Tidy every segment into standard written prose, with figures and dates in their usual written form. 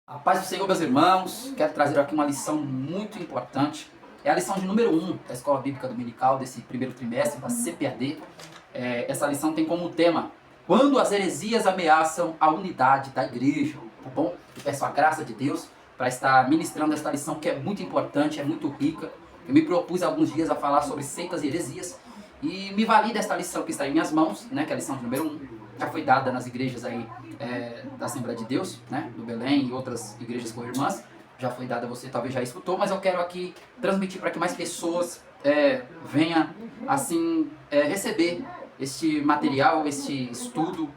A paz do Senhor, meus irmãos, quero trazer aqui uma lição muito importante. É a lição de número 1 da Escola Bíblica Dominical desse primeiro trimestre, da CPAD. Essa lição tem como tema: quando as heresias ameaçam a unidade da igreja. Tá bom? Eu peço a graça de Deus para estar ministrando esta lição, que é muito importante, é muito rica. Eu me propus há alguns dias a falar sobre seitas e heresias e me vali desta lição que está em minhas mãos, né, que é a lição de número 1. Já foi dada nas igrejas aí da Assembleia de Deus, né, do Belém e outras igrejas co-irmãs. Já foi dada, você talvez já escutou, mas eu quero aqui transmitir para que mais pessoas venham assim receber este material, este estudo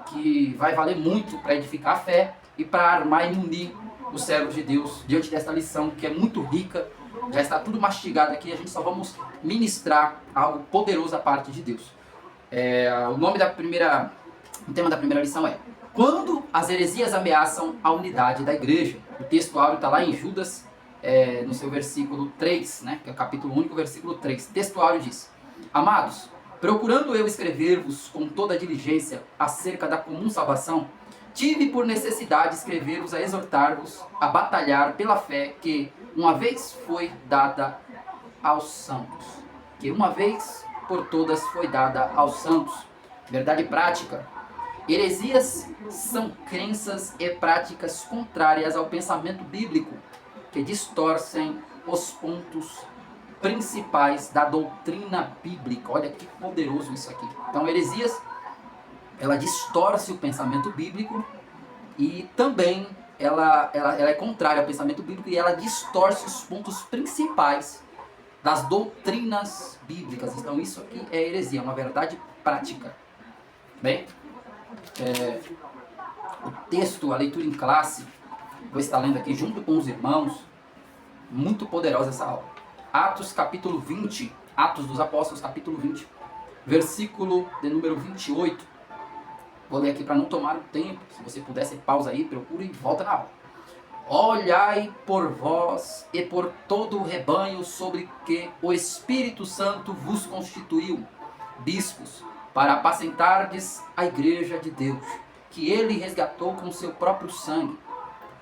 que vai valer muito para edificar a fé e para armar e munir os servos de Deus diante desta lição que é muito rica. Já está tudo mastigado aqui, a gente só vamos ministrar algo poderoso da parte de Deus. O tema da primeira lição é: quando as heresias ameaçam a unidade da igreja. O texto áureo está lá em Judas, no seu versículo 3, né, que é o capítulo único, versículo 3. O texto áureo diz: Amados, procurando eu escrever-vos com toda a diligência acerca da comum salvação, tive por necessidade escrever-vos a exortar-vos a batalhar pela fé que uma vez foi dada aos santos. Que uma vez por todas foi dada aos santos. Verdade prática. Heresias são crenças e práticas contrárias ao pensamento bíblico, que distorcem os pontos principais da doutrina bíblica. Olha que poderoso isso aqui. Então, heresias, ela distorce o pensamento bíblico e também ela é contrária ao pensamento bíblico e ela distorce os pontos principais das doutrinas bíblicas. Então, isso aqui é heresia, uma verdade prática. Bem, o texto, a leitura em classe, vou estar lendo aqui junto com os irmãos. Muito poderosa essa aula. Atos capítulo 20, Atos dos Apóstolos capítulo 20, versículo de número 28. Vou ler aqui para não tomar o tempo. Se você pudesse, pausa aí, procure e volta na aula. Olhai por vós e por todo o rebanho sobre que o Espírito Santo vos constituiu, bispos, para apacentardes a igreja de Deus, que ele resgatou com seu próprio sangue.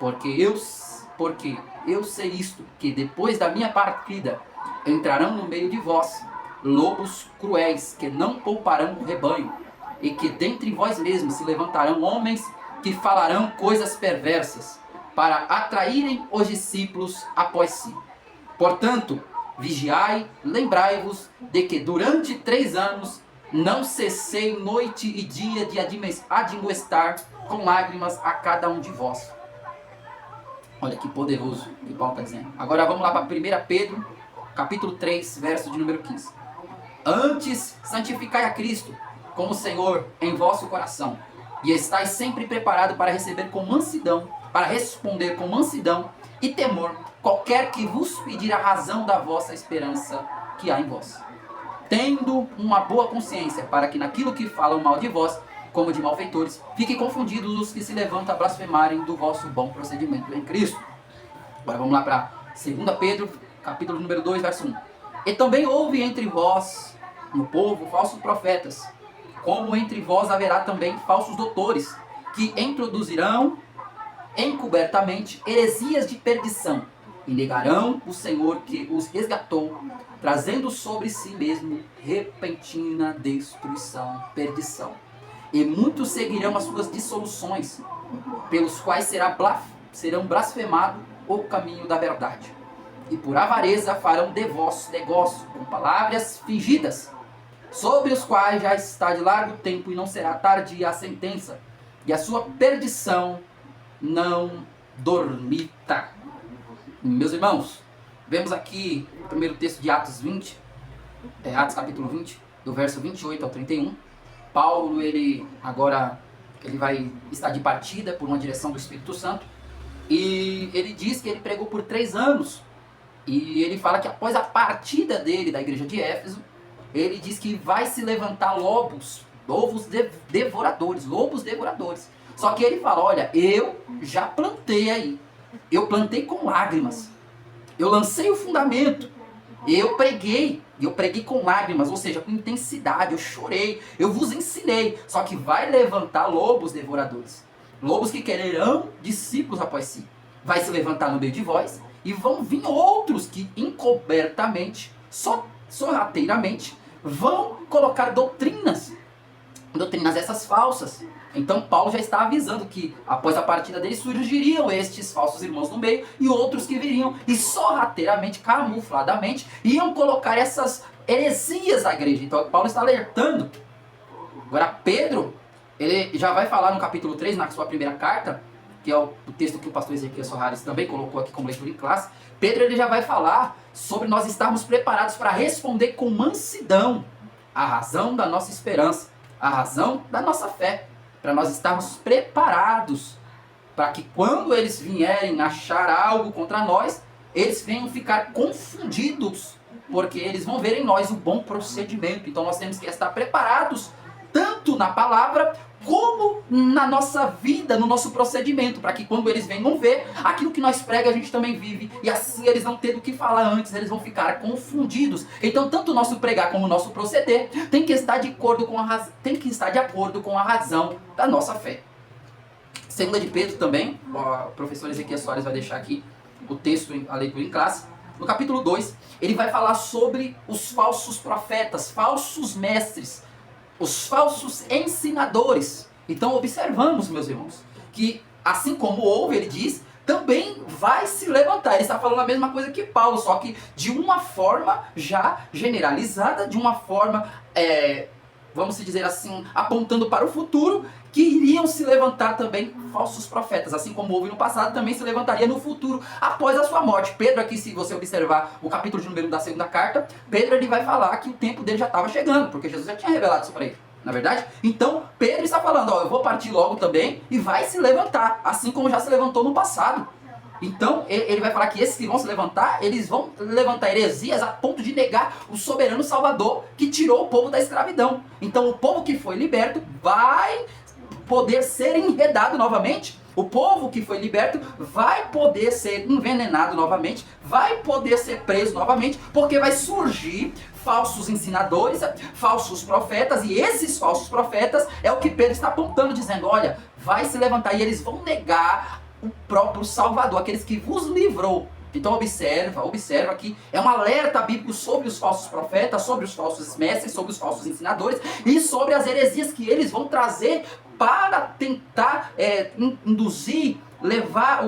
Porque eu sei isto, que depois da minha partida entrarão no meio de vós lobos cruéis, que não pouparão o rebanho, e que dentre vós mesmos se levantarão homens que falarão coisas perversas, para atraírem os discípulos após si. Portanto, vigiai, lembrai-vos de que durante 3 anos não cessei noite e dia de admoestar com lágrimas a cada um de vós. Olha que poderoso que Paulo está dizendo. Agora vamos lá para 1 Pedro, capítulo 3, verso de número 15. Antes, santificai a Cristo como Senhor em vosso coração, e estais sempre preparado para receber com mansidão, para responder com mansidão e temor qualquer que vos pedir a razão da vossa esperança que há em vós. Tendo uma boa consciência, para que naquilo que falam mal de vós, como de malfeitores, fiquem confundidos os que se levantam a blasfemarem do vosso bom procedimento em Cristo. Agora vamos lá para 2 Pedro, capítulo número 2, verso 1. E também houve entre vós, no povo, falsos profetas, como entre vós haverá também falsos doutores, que introduzirão encobertamente heresias de perdição, e negarão o Senhor que os resgatou, trazendo sobre si mesmo repentina destruição, perdição. E muitos seguirão as suas dissoluções, pelos quais serão blasfemado o caminho da verdade. E por avareza farão de vós negócio com palavras fingidas, sobre os quais já está de largo tempo e não será tardia a sentença, e a sua perdição não dormita. Meus irmãos, vemos aqui o primeiro texto de Atos 20, Atos capítulo 20, do verso 28 ao 31. Paulo, ele vai estar de partida por uma direção do Espírito Santo, e ele diz que ele pregou por 3 anos, e ele fala que após a partida dele da igreja de Éfeso, ele diz que vai se levantar lobos devoradores. Só que ele fala: olha, eu já plantei aí, eu plantei com lágrimas, eu lancei o fundamento, eu preguei com lágrimas, ou seja, com intensidade, eu chorei, eu vos ensinei. Só que vai levantar lobos devoradores. lobos que quererão discípulos após si. Vai se levantar no meio de vós, e vão vir outros que encobertamente, sorrateiramente, vão colocar doutrinas essas falsas. Então Paulo já está avisando que após a partida dele surgiriam estes falsos irmãos no meio e outros que viriam e sorrateiramente, camufladamente, iam colocar essas heresias à igreja. Então Paulo está alertando. Agora Pedro, ele já vai falar no capítulo 3, na sua primeira carta, que é o texto que o pastor Ezequiel Soares também colocou aqui como leitura em classe. Pedro, ele já vai falar sobre nós estarmos preparados para responder com mansidão a razão da nossa esperança, a razão da nossa fé, para nós estarmos preparados para que quando eles vierem achar algo contra nós, eles venham ficar confundidos, porque eles vão ver em nós o bom procedimento. Então nós temos que estar preparados tanto na palavra como na nossa vida, no nosso procedimento, para que quando eles venham ver aquilo que nós pregamos, a gente também vive, e assim eles não tendo o que falar antes, eles vão ficar confundidos. Então tanto o nosso pregar como o nosso proceder tem que estar de acordo com a razão da nossa fé. Segunda de Pedro também, o professor Ezequiel Soares vai deixar aqui o texto, a leitura em classe. No capítulo 2, ele vai falar sobre os falsos profetas, falsos mestres, os falsos ensinadores. Então observamos, meus irmãos, que assim como houve, ele diz, também vai se levantar. Ele está falando a mesma coisa que Paulo, só que de uma forma já generalizada, de uma forma, vamos dizer assim, apontando para o futuro, que iriam se levantar também falsos profetas. Assim como houve no passado, também se levantaria no futuro, após a sua morte. Pedro aqui, se você observar o capítulo de número 1 da segunda carta, Pedro ele vai falar que o tempo dele já estava chegando, porque Jesus já tinha revelado isso para ele. Na verdade? Então, Pedro está falando, eu vou partir logo também, e vai se levantar, assim como já se levantou no passado. Então, ele vai falar que esses que vão se levantar, eles vão levantar heresias a ponto de negar o soberano Salvador que tirou o povo da escravidão. Então, o povo que foi liberto vai poder ser enredado novamente. O povo que foi liberto vai poder ser envenenado novamente, vai poder ser preso novamente, porque vai surgir falsos ensinadores, falsos profetas, e esses falsos profetas é o que Pedro está apontando, dizendo, olha, vai se levantar e eles vão negar o próprio Salvador, aqueles que vos livrou. Então observa que é um alerta bíblico sobre os falsos profetas, sobre os falsos mestres, sobre os falsos ensinadores e sobre as heresias que eles vão trazer para tentar induzir, levar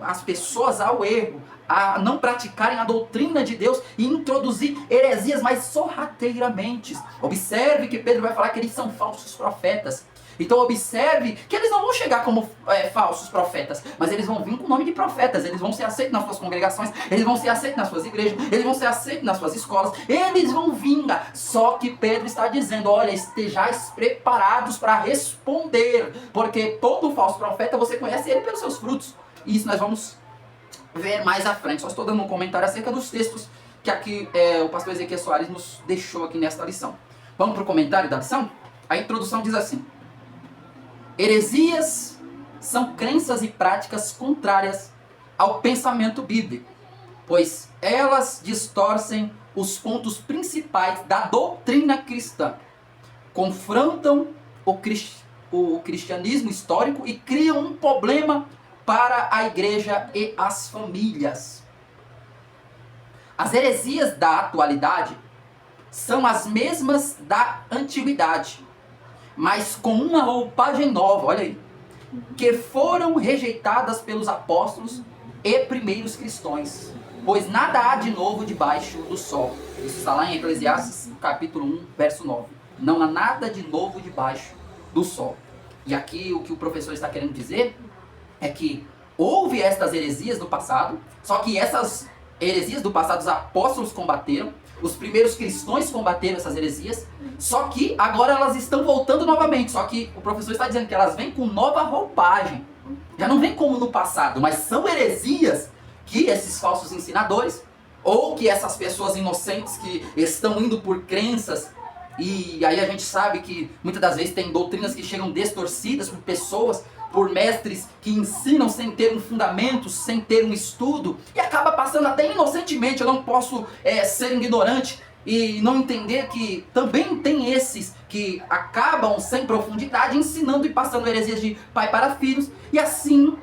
as pessoas ao erro, a não praticarem a doutrina de Deus e introduzir heresias mais sorrateiramente. Observe que Pedro vai falar que eles são falsos profetas. Então observe que eles não vão chegar como falsos profetas, mas eles vão vir com o nome de profetas, eles vão ser aceitos nas suas congregações, eles vão ser aceitos nas suas igrejas, eles vão ser aceitos nas suas escolas, eles vão vir. Só que Pedro está dizendo, olha, estejais preparados para responder, porque todo falso profeta, você conhece ele pelos seus frutos. E isso nós vamos ver mais à frente. Só estou dando um comentário acerca dos textos que aqui o pastor Ezequiel Soares nos deixou aqui nesta lição. Vamos para o comentário da lição? A introdução diz assim: heresias são crenças e práticas contrárias ao pensamento bíblico, pois elas distorcem os pontos principais da doutrina cristã, confrontam o cristianismo histórico e criam um problema para a igreja e as famílias. As heresias da atualidade são as mesmas da antiguidade, mas com uma roupagem nova, olha aí, que foram rejeitadas pelos apóstolos e primeiros cristãos, pois nada há de novo debaixo do sol. Isso está lá em Eclesiastes, capítulo 1, verso 9. Não há nada de novo debaixo do sol. E aqui o que o professor está querendo dizer é que houve estas heresias do passado, só que essas heresias do passado os apóstolos combateram, os primeiros cristãos combateram essas heresias, só que agora elas estão voltando novamente. Só que o professor está dizendo que elas vêm com nova roupagem. Já não vem como no passado, mas são heresias que esses falsos ensinadores, ou que essas pessoas inocentes que estão indo por crenças, e aí a gente sabe que muitas das vezes tem doutrinas que chegam distorcidas por pessoas, por mestres que ensinam sem ter um fundamento, sem ter um estudo, e acaba passando até inocentemente. Eu não posso ser ignorante, e não entender que também tem esses que acabam sem profundidade, ensinando e passando heresias de pai para filhos, e assim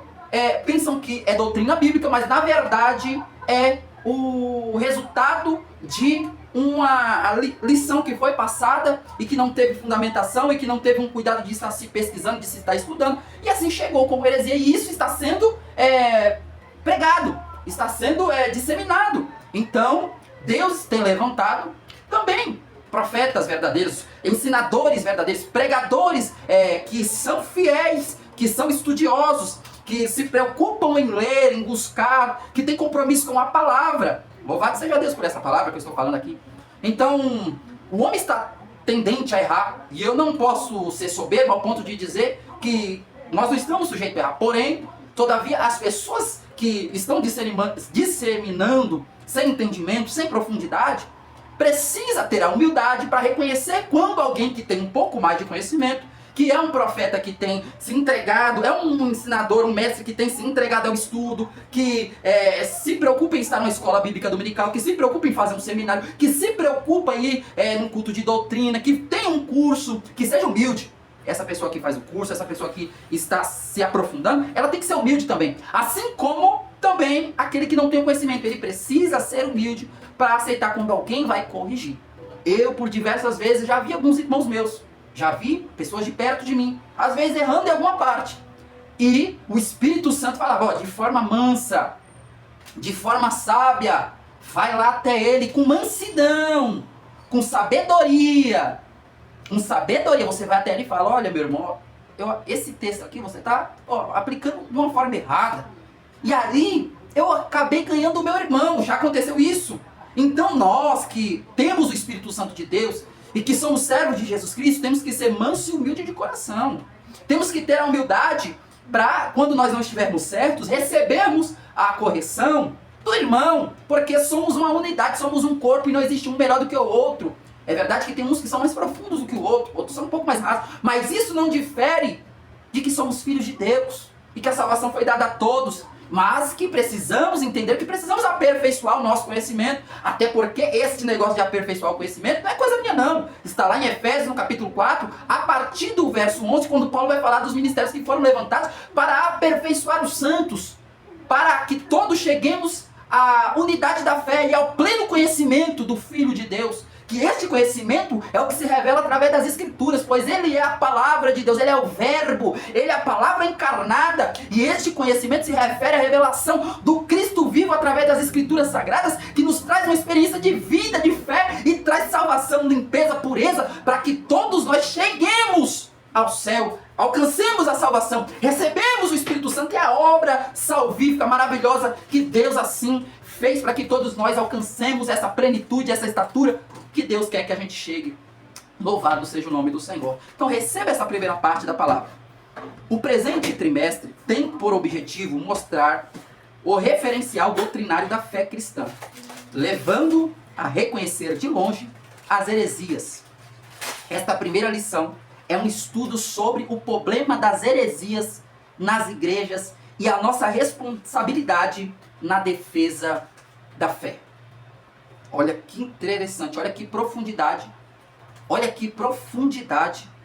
pensam que é doutrina bíblica, mas na verdade é o resultado de uma lição que foi passada e que não teve fundamentação e que não teve um cuidado de estar se pesquisando, de se estar estudando, e assim chegou como heresia, e isso está sendo pregado, está sendo disseminado. Então, Deus tem levantado também profetas verdadeiros, ensinadores verdadeiros, pregadores que são fiéis, que são estudiosos, que se preocupam em ler, em buscar, que têm compromisso com a palavra. Louvado seja Deus por essa palavra que eu estou falando aqui. Então, o homem está tendente a errar, e eu não posso ser soberbo ao ponto de dizer que nós não estamos sujeitos a errar. Porém, todavia, as pessoas que estão disseminando sem entendimento, sem profundidade, precisa ter a humildade para reconhecer quando alguém que tem um pouco mais de conhecimento, que é um profeta que tem se entregado, é um ensinador, um mestre que tem se entregado ao estudo, que se preocupa em estar numa escola bíblica dominical, que se preocupa em fazer um seminário, que se preocupa em ir num culto de doutrina, que tem um curso, que seja humilde. Essa pessoa que faz o curso, essa pessoa que está se aprofundando, ela tem que ser humilde também. Assim como também aquele que não tem o conhecimento, ele precisa ser humilde para aceitar quando alguém vai corrigir. Eu, por diversas vezes, já vi alguns irmãos meus, já vi pessoas de perto de mim, às vezes errando em alguma parte. E o Espírito Santo falava, de forma mansa, de forma sábia, vai lá até ele com mansidão, com sabedoria. Com sabedoria, você vai até ele e fala, olha meu irmão, esse texto aqui você está aplicando de uma forma errada. E ali eu acabei ganhando o meu irmão, já aconteceu isso. Então nós que temos o Espírito Santo de Deus e que somos servos de Jesus Cristo, temos que ser mansos e humildes de coração. Temos que ter a humildade para, quando nós não estivermos certos, recebermos a correção do irmão, porque somos uma unidade, somos um corpo e não existe um melhor do que o outro. É verdade que tem uns que são mais profundos do que o outro, outros são um pouco mais rasos, mas isso não difere de que somos filhos de Deus e que a salvação foi dada a todos, mas que precisamos entender que precisamos aperfeiçoar o nosso conhecimento, até porque esse negócio de aperfeiçoar o conhecimento não é coisa minha não, está lá em Efésios no capítulo 4, a partir do verso 11, quando Paulo vai falar dos ministérios que foram levantados para aperfeiçoar os santos, para que todos cheguemos à unidade da fé e ao pleno conhecimento do Filho de Deus. Que este conhecimento é o que se revela através das Escrituras, pois ele é a palavra de Deus, ele é o verbo, ele é a palavra encarnada, e este conhecimento se refere à revelação do Cristo vivo através das Escrituras sagradas, que nos traz uma experiência de vida, de fé, e traz salvação, limpeza, pureza, para que todos nós cheguemos ao céu, alcancemos a salvação, recebemos o Espírito Santo, e a obra salvífica maravilhosa que Deus assim fez para que todos nós alcancemos essa plenitude, essa estatura que Deus quer que a gente chegue. Louvado seja o nome do Senhor. Então receba essa primeira parte da palavra. O presente trimestre tem por objetivo mostrar o referencial doutrinário da fé cristã, levando a reconhecer de longe as heresias. Esta primeira lição é um estudo sobre o problema das heresias nas igrejas e a nossa responsabilidade na defesa da fé. Olha que interessante, olha que profundidade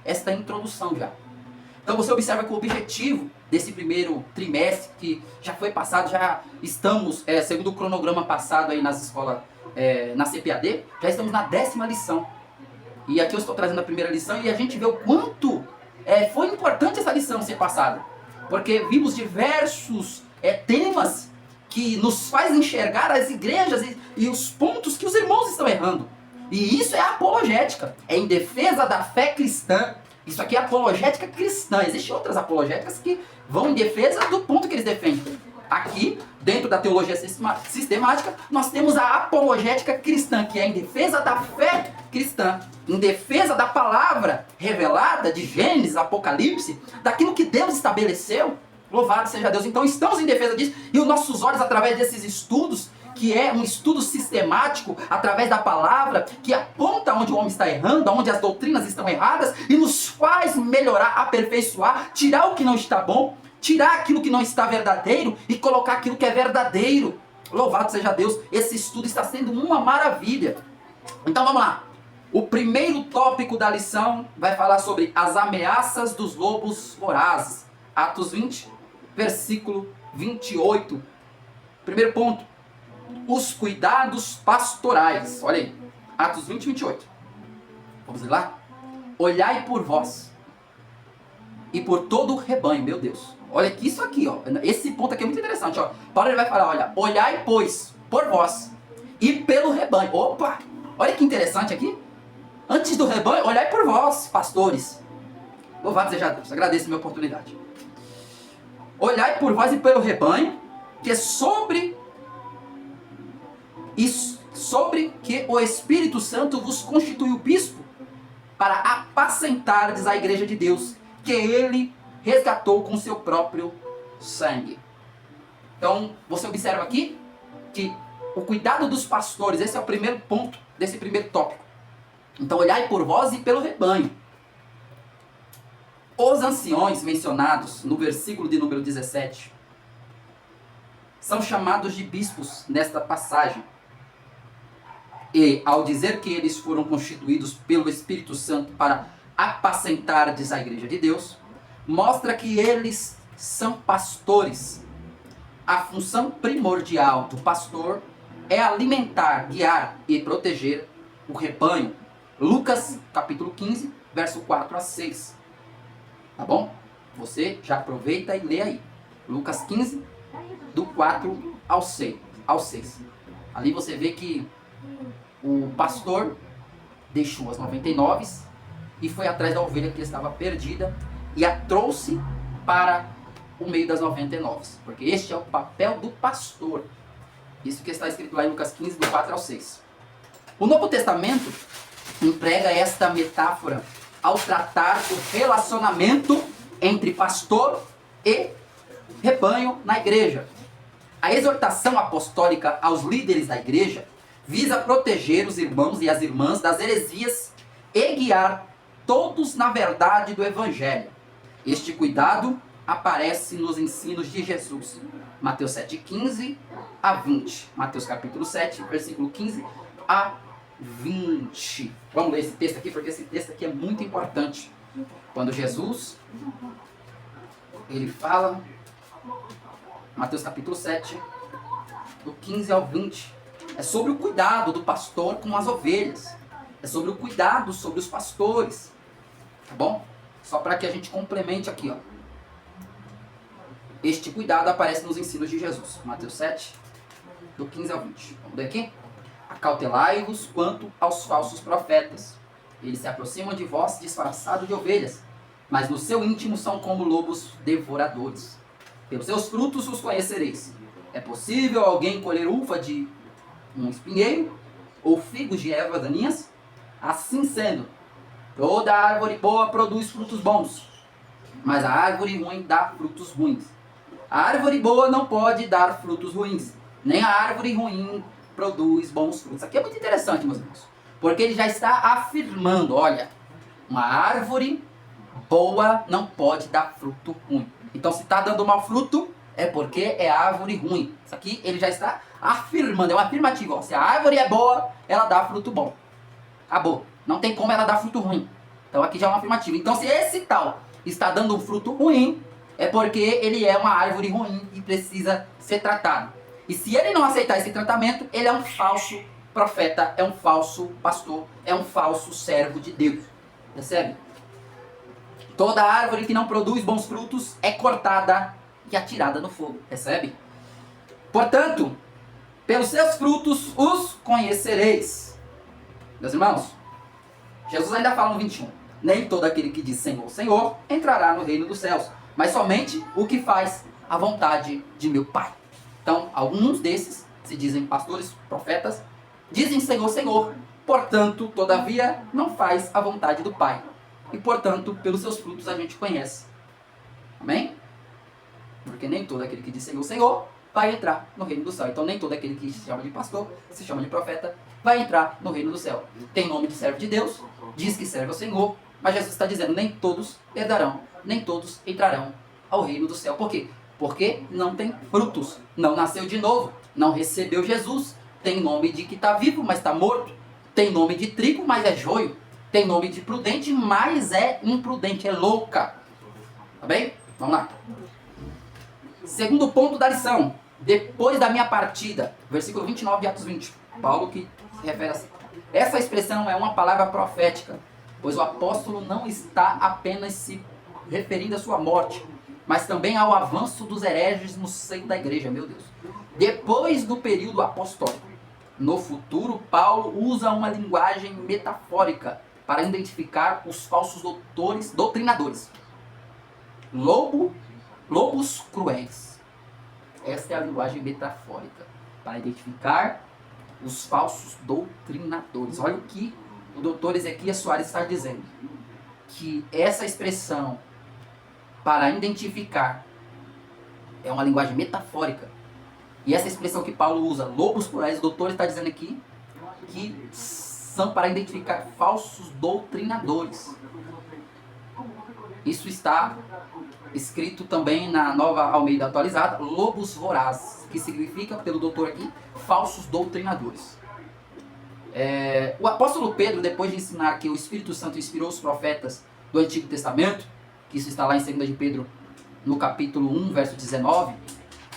esta introdução já. Então você observa que o objetivo desse primeiro trimestre, que já foi passado, já estamos, segundo o cronograma passado aí nas escolas, na CPAD, já estamos na 10ª lição. E aqui eu estou trazendo a primeira lição e a gente vê o quanto foi importante essa lição ser passada. Porque vimos diversos temas que nos faz enxergar as igrejas e os pontos que os irmãos estão errando. E isso é apologética, é em defesa da fé cristã. Isso aqui é apologética cristã. Existem outras apologéticas que vão em defesa do ponto que eles defendem. Aqui, dentro da teologia sistemática, nós temos a apologética cristã, que é em defesa da fé cristã, em defesa da palavra revelada de Gênesis, Apocalipse, daquilo que Deus estabeleceu. Louvado seja Deus. Então estamos em defesa disso, e os nossos olhos, através desses estudos, que é um estudo sistemático, através da palavra, que aponta onde o homem está errando, onde as doutrinas estão erradas, e nos faz melhorar, aperfeiçoar, tirar o que não está bom, tirar aquilo que não está verdadeiro e colocar aquilo que é verdadeiro. Louvado seja Deus. Esse estudo está sendo uma maravilha. Então vamos lá. O primeiro tópico da lição vai falar sobre as ameaças dos lobos vorazes. Atos 20, versículo 28. Primeiro ponto. Os cuidados pastorais. Olha aí. Atos 20, 28. Vamos ler lá? Olhai por vós e por todo o rebanho, meu Deus. Olha que isso aqui, ó. Esse ponto aqui é muito interessante, ó. Paulo ele vai falar, olha, olhai, pois, por vós e pelo rebanho. Opa! Olha que interessante aqui. Antes do rebanho, olhai por vós, pastores. Louvado seja Deus, agradeço a minha oportunidade. Olhai por vós e pelo rebanho, que sobre que o Espírito Santo vos constituiu bispo, para apacentardes a igreja de Deus, que ele resgatou com seu próprio sangue. Então, você observa aqui que o cuidado dos pastores, esse é o primeiro ponto desse primeiro tópico. Então, olhai por vós e pelo rebanho. Os anciões mencionados no versículo de número 17 são chamados de bispos nesta passagem. E, ao dizer que eles foram constituídos pelo Espírito Santo para apacentardes a igreja de Deus, mostra que eles são pastores. A função primordial do pastor é alimentar, guiar e proteger o rebanho. Lucas, capítulo 15, verso 4 a 6. Tá bom? Você já aproveita e lê aí. Lucas 15, do 4 ao 6. Ali você vê que o pastor deixou as 99 e foi atrás da ovelha que estava perdida e a trouxe para o meio das 99. Porque este é o papel do pastor. Isso que está escrito lá em Lucas 15, do 4 ao 6. O Novo Testamento emprega esta metáfora ao tratar o relacionamento entre pastor e rebanho na igreja. A exortação apostólica aos líderes da igreja visa proteger os irmãos e as irmãs das heresias e guiar todos na verdade do Evangelho. Este cuidado aparece nos ensinos de Jesus. Mateus 7, 15 a 20. Mateus capítulo 7, versículo 15 a 20. Vamos ler esse texto aqui, porque esse texto aqui é muito importante. Quando Jesus, ele fala, Mateus capítulo 7, do 15 ao 20. É sobre o cuidado do pastor com as ovelhas. É sobre o cuidado sobre os pastores. Tá bom? Só para que a gente complemente aqui, ó. Este cuidado aparece nos ensinos de Jesus. Mateus 7, do 15 ao 20. Vamos ler aqui? Acautelai-vos quanto aos falsos profetas. Eles se aproximam de vós disfarçados de ovelhas, mas no seu íntimo são como lobos devoradores. Pelos seus frutos os conhecereis. É possível alguém colher uva de um espinheiro ou figos de ervas daninhas? Assim sendo, toda árvore boa produz frutos bons, mas a árvore ruim dá frutos ruins. A árvore boa não pode dar frutos ruins, nem a árvore ruim produz bons frutos. Aqui é muito interessante, meus irmãos, porque ele já está afirmando, olha, uma árvore boa não pode dar fruto ruim. Então, se está dando mau fruto, é porque é árvore ruim. Isso aqui ele já está afirmando, é um afirmativo. Ó. Se a árvore é boa, ela dá fruto bom. Acabou. Não tem como ela dar fruto ruim. Então aqui já é um afirmativo. Então se esse tal está dando um fruto ruim, é porque ele é uma árvore ruim e precisa ser tratado. E se ele não aceitar esse tratamento, ele é um falso profeta, é um falso pastor, é um falso servo de Deus. Percebe? Toda árvore que não produz bons frutos é cortada e atirada no fogo. Percebe? Portanto, pelos seus frutos os conhecereis. Meus irmãos, Jesus ainda fala no 21. Nem todo aquele que diz Senhor, Senhor, entrará no reino dos céus, mas somente o que faz a vontade de meu Pai. Então, alguns desses se dizem pastores, profetas, dizem Senhor, Senhor, portanto, todavia, não faz a vontade do Pai. E, portanto, pelos seus frutos a gente conhece. Amém? Porque nem todo aquele que diz Senhor, Senhor, vai entrar no reino do céu. Então, nem todo aquele que se chama de pastor, se chama de profeta, vai entrar no reino do céu. Tem nome de servo de Deus, diz que serve ao Senhor, mas Jesus está dizendo, nem todos herdarão, nem todos entrarão ao reino do céu. Por quê? Porque não tem frutos, não nasceu de novo, não recebeu Jesus, tem nome de que está vivo, mas está morto. Tem nome de trigo, mas é joio. Tem nome de prudente, mas é imprudente, é louca. Tá bem? Vamos lá. Segundo ponto da lição. Depois da minha partida. Versículo 29 de Atos 20. Paulo que se refere assim. Essa expressão é uma palavra profética, pois o apóstolo não está apenas se referindo à sua morte, mas também ao avanço dos hereges no seio da igreja, meu Deus. Depois do período apostólico, no futuro, Paulo usa uma linguagem metafórica para identificar os falsos doutrinadores. Lobos cruéis. Essa é a linguagem metafórica para identificar os falsos doutrinadores. Olha o que o doutor Ezequias Soares está dizendo. Que essa expressão para identificar é uma linguagem metafórica. E essa expressão que Paulo usa, lobos cruéis, o doutor está dizendo aqui que são para identificar falsos doutrinadores. Isso está escrito também na Nova Almeida Atualizada, lobos vorazes, que significa, pelo doutor aqui, falsos doutrinadores. O apóstolo Pedro, depois de ensinar que o Espírito Santo inspirou os profetas do Antigo Testamento, que isso está lá em 2 de Pedro, no capítulo 1, verso 19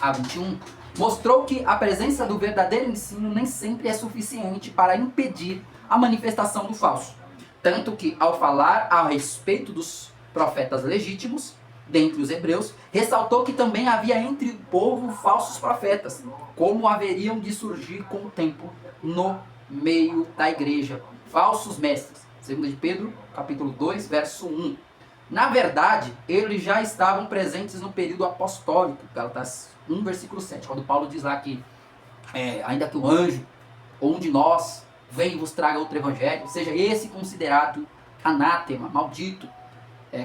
a 21, mostrou que a presença do verdadeiro ensino nem sempre é suficiente para impedir a manifestação do falso. Tanto que, ao falar a respeito dos profetas legítimos, dentre os hebreus, ressaltou que também havia entre o povo falsos profetas, como haveriam de surgir com o tempo no meio da igreja. Falsos mestres. 2 de Pedro, capítulo 2, verso 1. Na verdade, eles já estavam presentes no período apostólico, Gálatas 1, versículo 7, quando Paulo diz lá que ainda que o anjo ou um de nós venha e vos traga outro evangelho, seja esse considerado anátema, maldito.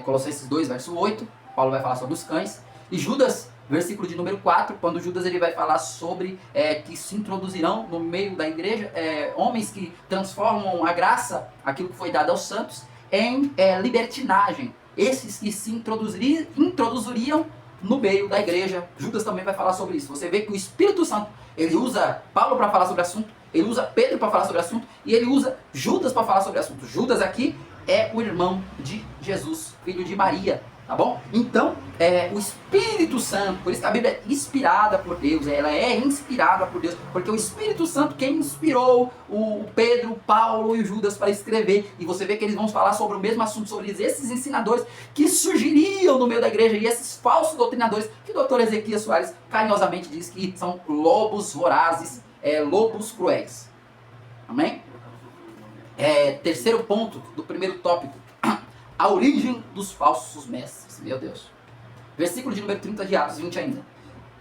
Colossenses 2, verso 8, Paulo vai falar sobre os cães. E Judas, versículo de número 4, quando Judas ele vai falar sobre que se introduzirão no meio da igreja homens que transformam a graça, aquilo que foi dado aos santos, em libertinagem. Esses que se introduziriam no meio da igreja. Judas também vai falar sobre isso. Você vê que o Espírito Santo, ele usa Paulo para falar sobre o assunto, ele usa Pedro para falar sobre o assunto, e ele usa Judas para falar sobre o assunto. Judas aqui é o irmão de Jesus, filho de Maria, tá bom? Então, o Espírito Santo, por isso que a Bíblia é inspirada por Deus, ela é inspirada por Deus, porque o Espírito Santo quem inspirou o Pedro, o Paulo e o Judas para escrever, e você vê que eles vão falar sobre o mesmo assunto, sobre esses ensinadores que surgiriam no meio da igreja, e esses falsos doutrinadores, que o doutor Ezequias Soares carinhosamente diz que são lobos vorazes, lobos cruéis. Amém? Terceiro ponto do primeiro tópico, a origem dos falsos mestres. Meu Deus. Versículo de número 30 de Atos 20 ainda.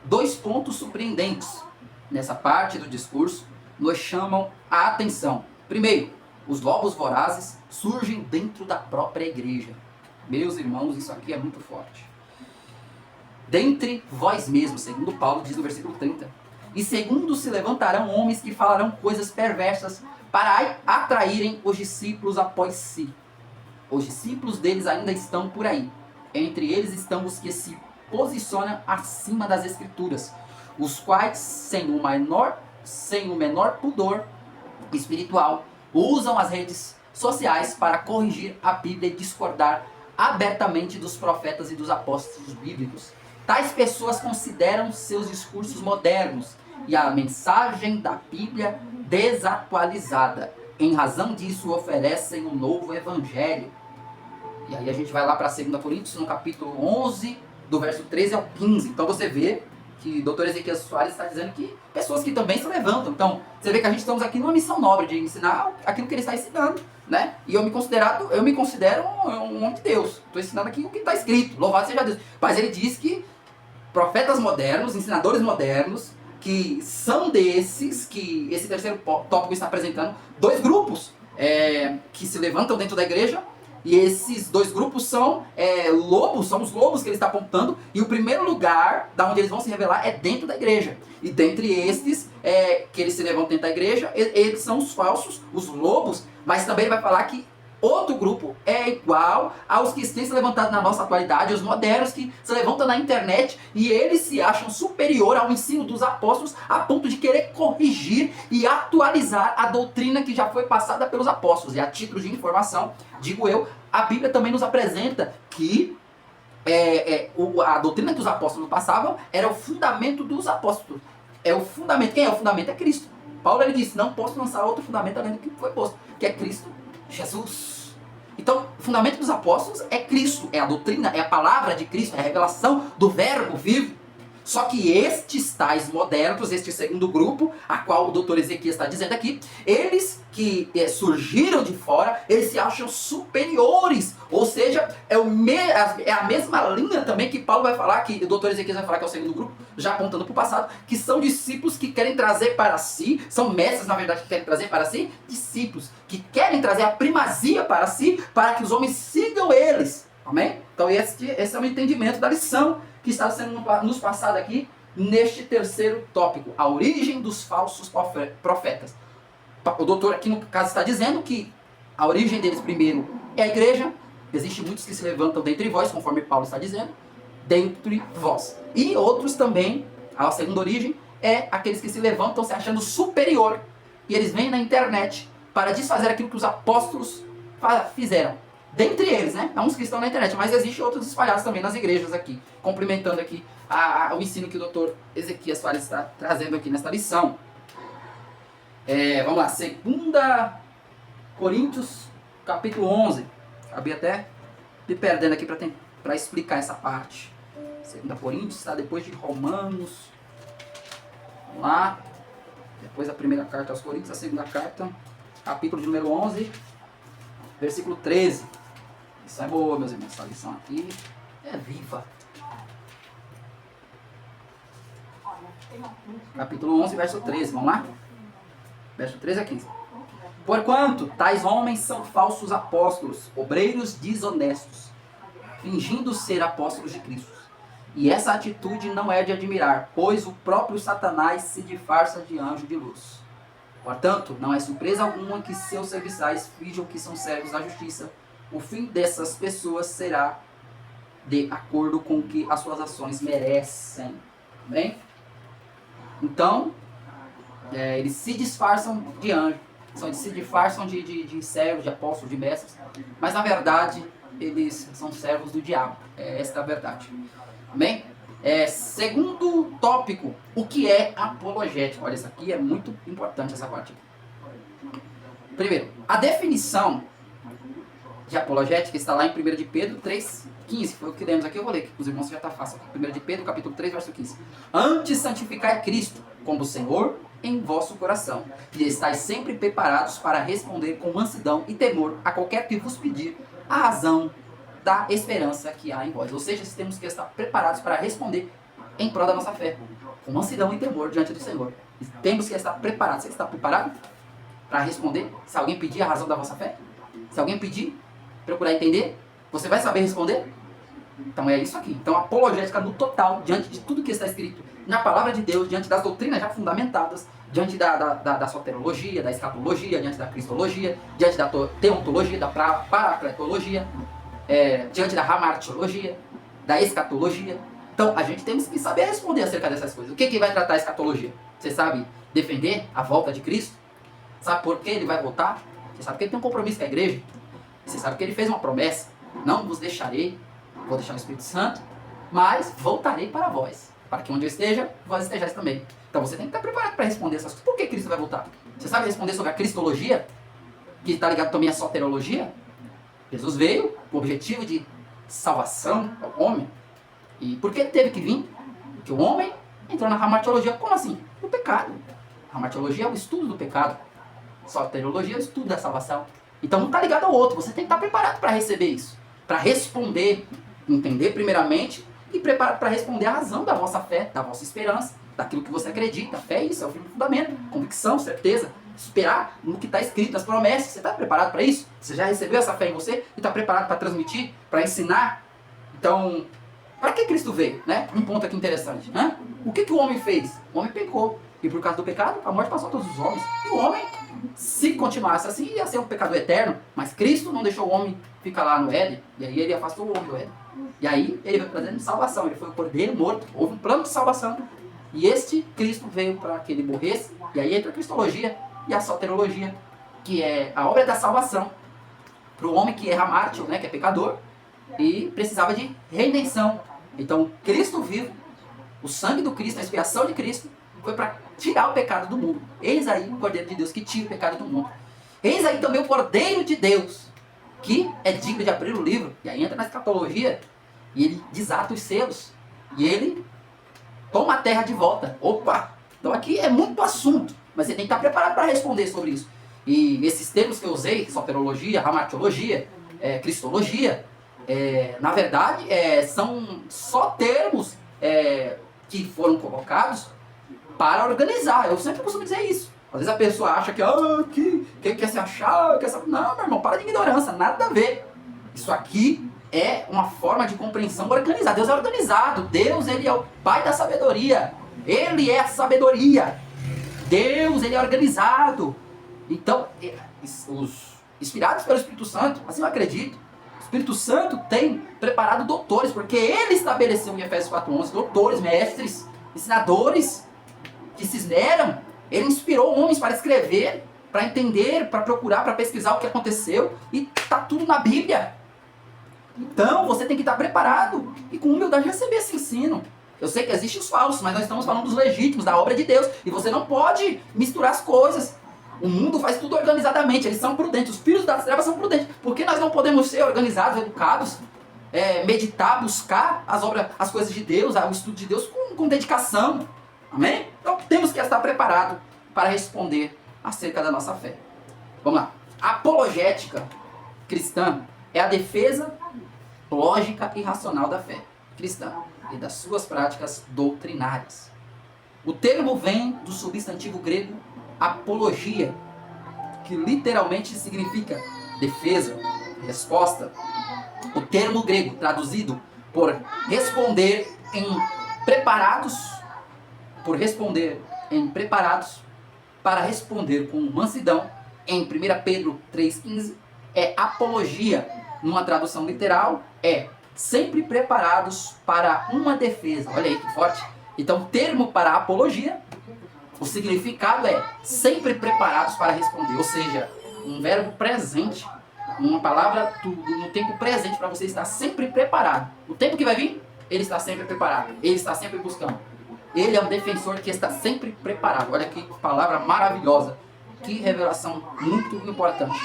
2 pontos surpreendentes nessa parte do discurso nos chamam a atenção. Primeiro, os lobos vorazes surgem dentro da própria igreja. Meus irmãos, isso aqui é muito forte. Dentre vós mesmos, segundo Paulo diz no versículo 30. E segundo se levantarão homens que falarão coisas perversas para atraírem os discípulos após si. Os discípulos deles ainda estão por aí. Entre eles estão os que se posicionam acima das escrituras, os quais, sem o menor pudor espiritual, usam as redes sociais para corrigir a Bíblia e discordar abertamente dos profetas e dos apóstolos bíblicos. Tais pessoas consideram seus discursos modernos e a mensagem da Bíblia desatualizada. Em razão disso, oferecem um novo evangelho. E aí a gente vai lá para 2 Coríntios, no capítulo 11, do verso 13 ao 15. Então você vê que o doutor Ezequias Soares está dizendo que pessoas que também se levantam. Então você vê que a gente estamos aqui numa missão nobre de ensinar aquilo que ele está ensinando, né? E eu me considero um homem de Deus. Estou ensinando aqui o que está escrito. Louvado seja Deus. Mas ele diz que profetas modernos, ensinadores modernos, que são desses, que esse terceiro tópico está apresentando, 2 grupos que se levantam dentro da igreja, e esses 2 grupos são lobos, são os lobos que ele está apontando, e o primeiro lugar da onde eles vão se revelar é dentro da igreja. E dentre estes que eles se levantam dentro da igreja, eles são os falsos, os lobos, mas também ele vai falar que Outro grupo é igual aos que têm se levantado na nossa atualidade, os modernos que se levantam na internet e eles se acham superior ao ensino dos apóstolos a ponto de querer corrigir e atualizar a doutrina que já foi passada pelos apóstolos. E a título de informação, digo eu, a Bíblia também nos apresenta que a doutrina que os apóstolos passavam era o fundamento dos apóstolos. É o fundamento. Quem é o fundamento? É Cristo. Paulo ele disse, não posso lançar outro fundamento além do que foi posto, que é Cristo Jesus. Então, o fundamento dos apóstolos é Cristo, é a doutrina, é a palavra de Cristo, é a revelação do verbo vivo. Só que estes tais modernos, este segundo grupo, a qual o doutor Ezequias está dizendo aqui, eles que surgiram de fora, eles se acham superiores. Ou seja, é a mesma linha também que Paulo vai falar, que o doutor Ezequias vai falar que é o segundo grupo, já apontando para o passado, que são discípulos que querem trazer para si, são mestres na verdade que querem trazer para si, discípulos que querem trazer a primazia para si, para que os homens sigam eles. Amém? Então esse é o entendimento da lição que está sendo nos passado aqui neste terceiro tópico, a origem dos falsos profetas. O doutor aqui no caso está dizendo que a origem deles primeiro é a igreja, existem muitos que se levantam dentre vós, conforme Paulo está dizendo, dentre vós. E outros também, a segunda origem, é aqueles que se levantam se achando superior, e eles vêm na internet para desfazer aquilo que os apóstolos fizeram. Dentre eles, né? Há uns que estão na internet, mas existem outros espalhados também nas igrejas aqui, complementando aqui o ensino que o doutor Ezequias Soares está trazendo aqui nesta lição. Vamos lá, 2 Coríntios, capítulo 11. Acabei até me perdendo aqui para explicar essa parte. 2 Coríntios está depois de Romanos. Vamos lá. Depois da primeira carta aos Coríntios, a segunda carta, capítulo de número 11, versículo 13. Isso é boa, meus irmãos, essa lição aqui é viva. Capítulo 11, verso 13, vamos lá? Verso 13 a 15. Porquanto tais homens são falsos apóstolos, obreiros desonestos, fingindo ser apóstolos de Cristo. E essa atitude não é de admirar, pois o próprio Satanás se disfarça de anjo de luz. Portanto, não é surpresa alguma que seus serviçais finjam que são servos da justiça. O fim dessas pessoas será de acordo com o que as suas ações merecem. Bem? Então, eles se disfarçam de anjo, se disfarçam de servos, de apóstolos, de mestres, mas na verdade eles são servos do diabo. Esta é a verdade. Bem? Segundo tópico, o que é apologética? Olha, isso aqui é muito importante, essa parte. Primeiro, a definição de apologética está lá em 1 de Pedro 3,15. Foi o que lemos aqui, eu vou ler, que os irmãos já está fácil. 1 de Pedro, capítulo 3, verso 15. Antes santificai Cristo como Senhor em vosso coração, e estáis sempre preparados para responder com mansidão e temor a qualquer que vos pedir a razão da esperança que há em vós. Ou seja, temos que estar preparados para responder em prol da nossa fé, com mansidão e temor diante do Senhor. E temos que estar preparados. Você está preparado para responder? Se alguém pedir a razão da vossa fé? Se alguém pedir, procurar entender, você vai saber responder? Então é isso aqui. Então apologética no total, diante de tudo que está escrito na palavra de Deus, diante das doutrinas já fundamentadas, diante da soterologia, da escatologia, diante da cristologia, diante da teontologia, da paracletologia, diante da hamartiologia, da escatologia. Então a gente tem que saber responder acerca dessas coisas. O que vai tratar a escatologia? Você sabe defender a volta de Cristo? Sabe por que ele vai voltar? Você sabe que ele tem um compromisso com a igreja? Você sabe que ele fez uma promessa: não vos deixarei, vou deixar o Espírito Santo, mas voltarei para vós, para que onde eu esteja, vós estejais também. Então você tem que estar preparado para responder essas coisas. Por que Cristo vai voltar? Você sabe responder sobre a cristologia, que está ligado também à soterologia? Jesus veio com o objetivo de salvação ao homem. E por que ele teve que vir? Porque o homem entrou na hamartiologia. Como assim? No pecado. A hamartiologia é o estudo do pecado. Soteriologia é o estudo da salvação. Então não está ligado ao outro. Você tem que estar preparado para receber isso. Para responder, entender primeiramente, e preparado para responder a razão da vossa fé, da vossa esperança, daquilo que você acredita. A fé é isso, é o firme fundamento, convicção, certeza. Esperar no que está escrito, nas promessas. Você está preparado para isso? Você já recebeu essa fé em você e está preparado para transmitir, para ensinar? Então, para que Cristo veio? Né? Um ponto aqui interessante. Né? O que o homem fez? O homem pecou. E por causa do pecado, a morte passou a todos os homens. E o homem Se continuasse assim, ia ser um pecador eterno. Mas Cristo não deixou o homem ficar lá no Éden. E aí ele afastou o homem do Éden. E aí ele veio trazendo salvação. Ele foi o cordeiro morto. Houve um plano de salvação. E este Cristo veio para que ele morresse. E aí entra a cristologia e a soterologia, que é a obra da salvação para o homem que era mártir, né, que é pecador, e precisava de redenção. Então, Cristo vivo, o sangue do Cristo, a expiação de Cristo, foi para tirar o pecado do mundo. Eis aí o Cordeiro de Deus que tira o pecado do mundo. Eis aí também o Cordeiro de Deus, que é digno de abrir o livro. E aí entra na escatologia, e ele desata os selos, e ele toma a terra de volta. Opa! Então aqui é muito assunto, mas você tem que estar preparado para responder sobre isso. E esses termos que eu usei, soterologia, hamartiologia, cristologia, na verdade, são só termos que foram colocados para organizar. Eu sempre costumo dizer isso. Às vezes a pessoa acha que quer se achar, quer saber. Não, meu irmão, para de ignorância, nada a ver. Isso aqui é uma forma de compreensão organizada. Deus é organizado. Deus, ele é o Pai da sabedoria. Ele é a sabedoria. Deus, ele é organizado. Então, os inspirados pelo Espírito Santo, assim eu acredito, o Espírito Santo tem preparado doutores, porque ele estabeleceu em Efésios 4:11 doutores, mestres, ensinadores que cisneram. Ele inspirou homens para escrever, para entender, para procurar, para pesquisar o que aconteceu, e está tudo na Bíblia. Então, você tem que estar preparado e com humildade receber esse ensino. Eu sei que existem os falsos, mas nós estamos falando dos legítimos, da obra de Deus, e você não pode misturar as coisas. O mundo faz tudo organizadamente, eles são prudentes, os filhos das trevas são prudentes. Por que nós não podemos ser organizados, educados, meditar, buscar as coisas de Deus, o estudo de Deus com dedicação? Amém? Então temos que estar preparados para responder acerca da nossa fé. Vamos lá. A apologética cristã é a defesa lógica e racional da fé cristã e das suas práticas doutrinárias. O termo vem do substantivo grego apologia, que literalmente significa defesa, resposta. O termo grego traduzido por responder em preparados para responder com mansidão, em 1 Pedro 3,15, é apologia. Numa tradução literal, é sempre preparados para uma defesa. Olha aí que forte. Então, o termo para apologia, o significado é sempre preparados para responder, ou seja, um verbo presente, uma palavra no tempo presente para você estar sempre preparado. O tempo que vai vir, ele está sempre preparado, ele está sempre buscando. Ele é um defensor que está sempre preparado. Olha que palavra maravilhosa, que revelação muito importante.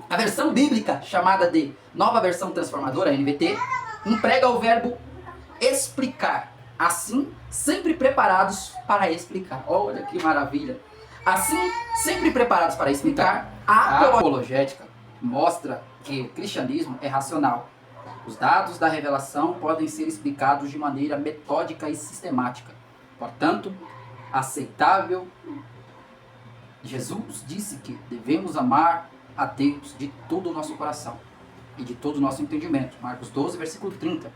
A versão bíblica, chamada de Nova Versão Transformadora, NVT, emprega o verbo explicar. Assim, sempre preparados para explicar. Olha que maravilha. Assim, sempre preparados para explicar, a apologética mostra que o cristianismo é racional. Os dados da revelação podem ser explicados de maneira metódica e sistemática. Portanto, aceitável. Jesus disse que devemos amar a Deus de todo o nosso coração e de todo o nosso entendimento. Marcos 12, versículo 30.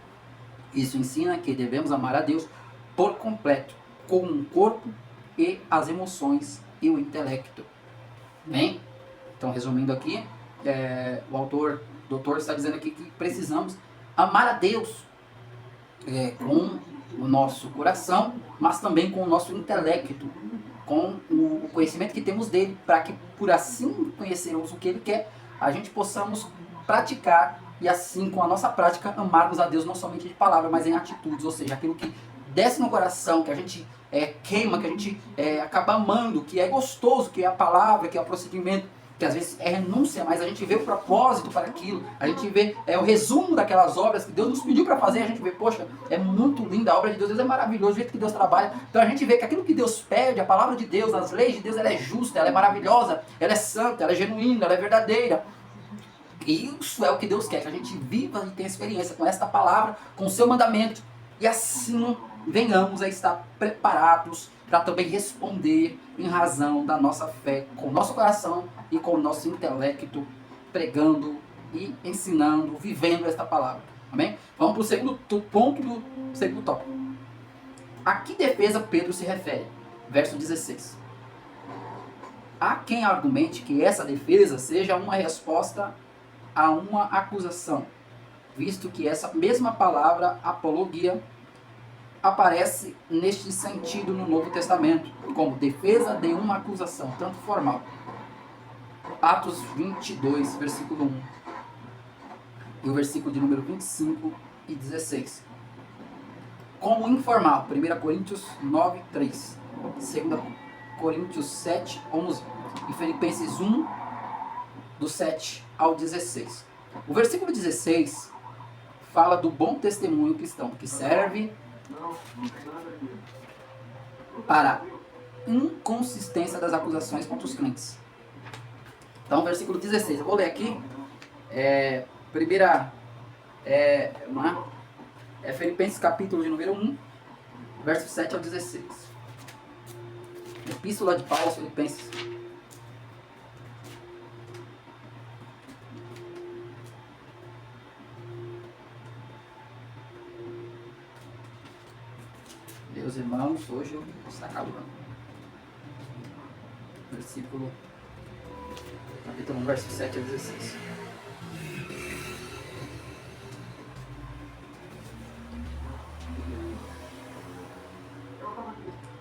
Isso ensina que devemos amar a Deus por completo, com o corpo e as emoções e o intelecto. Bem, então resumindo aqui, o doutor está dizendo aqui que precisamos amar a Deus com o nosso coração, mas também com o nosso intelecto, com o conhecimento que temos dele, para que por assim conhecermos o que ele quer, a gente possamos praticar e assim com a nossa prática amarmos a Deus não somente de palavra, mas em atitudes, ou seja, aquilo que desce no coração, que a gente queima, que a gente acaba amando, que é gostoso, que é a palavra, que é o procedimento, que às vezes é renúncia, mas a gente vê o propósito para aquilo, a gente vê o resumo daquelas obras que Deus nos pediu para fazer, a gente vê, poxa, é muito linda a obra de Deus, Deus é maravilhoso, o jeito que Deus trabalha. Então a gente vê que aquilo que Deus pede, a palavra de Deus, as leis de Deus, ela é justa, ela é maravilhosa, ela é santa, ela é genuína, ela é verdadeira. E isso é o que Deus quer, que a gente viva e tenha experiência com esta palavra, com o seu mandamento, e assim venhamos a estar preparados para também responder em razão da nossa fé, com o nosso coração e com o nosso intelecto, pregando e ensinando, vivendo esta palavra. Amém? Vamos para o segundo ponto do segundo tópico. A que defesa Pedro se refere? Verso 16. Há quem argumente que essa defesa seja uma resposta a uma acusação, visto que essa mesma palavra apologia aparece neste sentido no Novo Testamento, como defesa de uma acusação, tanto formal. Atos 22, versículo 1, e o versículo de número 25 e 16. Como informal, 1 Coríntios 9, 3, 2 Coríntios 7, 11 e Filipenses 1, do 7 ao 16. O versículo 16 fala do bom testemunho cristão, que serve para inconsistência das acusações contra os crentes. Então, versículo 16, eu vou ler aqui, Filipenses capítulo de número 1, verso 7 ao 16. Epístola de Paulo aos Filipenses. Meus irmãos, hoje eu está acabando. Versículo, capítulo 1, verso 7 a 16.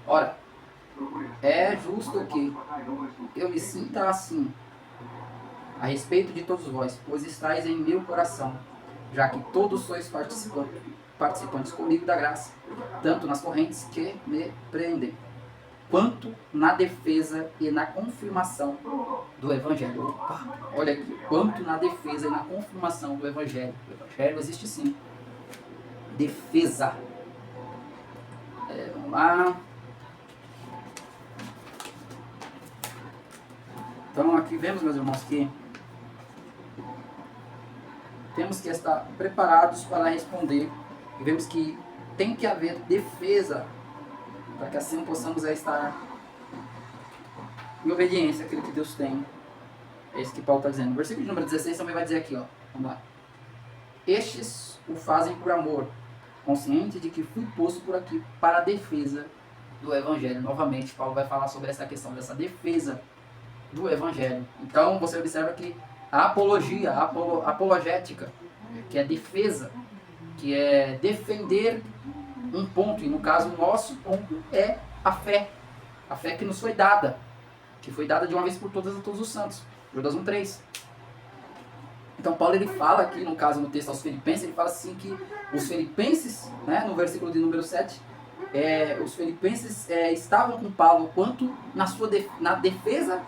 Ora, é justo que eu me sinta assim a respeito de todos vós, pois estáis em meu coração, já que todos sois participantes comigo da graça, tanto nas correntes que me prendem, quanto na defesa e na confirmação do Evangelho. Opa, olha aqui, quanto na defesa e na confirmação do Evangelho. O Evangelho existe sim. Defesa. Vamos lá. Então aqui vemos, meus irmãos, que temos que estar preparados para responder. E vemos que tem que haver defesa para que assim possamos estar em obediência àquilo que Deus tem. É isso que Paulo está dizendo. O versículo número 16 também vai dizer aqui, ó. Vamos lá. Estes o fazem por amor, consciente de que fui posto por aqui para a defesa do Evangelho. Novamente, Paulo vai falar sobre essa questão dessa defesa do Evangelho. Então, você observa que a apologia, a apologética, que é defesa, que é defender um ponto, e no caso o nosso ponto é a fé que nos foi dada, que foi dada de uma vez por todas a todos os santos, Judas 1:3. Então Paulo ele fala aqui, no caso no texto aos Filipenses, ele fala assim que os filipenses, né, no versículo de número 7, os filipenses estavam com Paulo quanto na defesa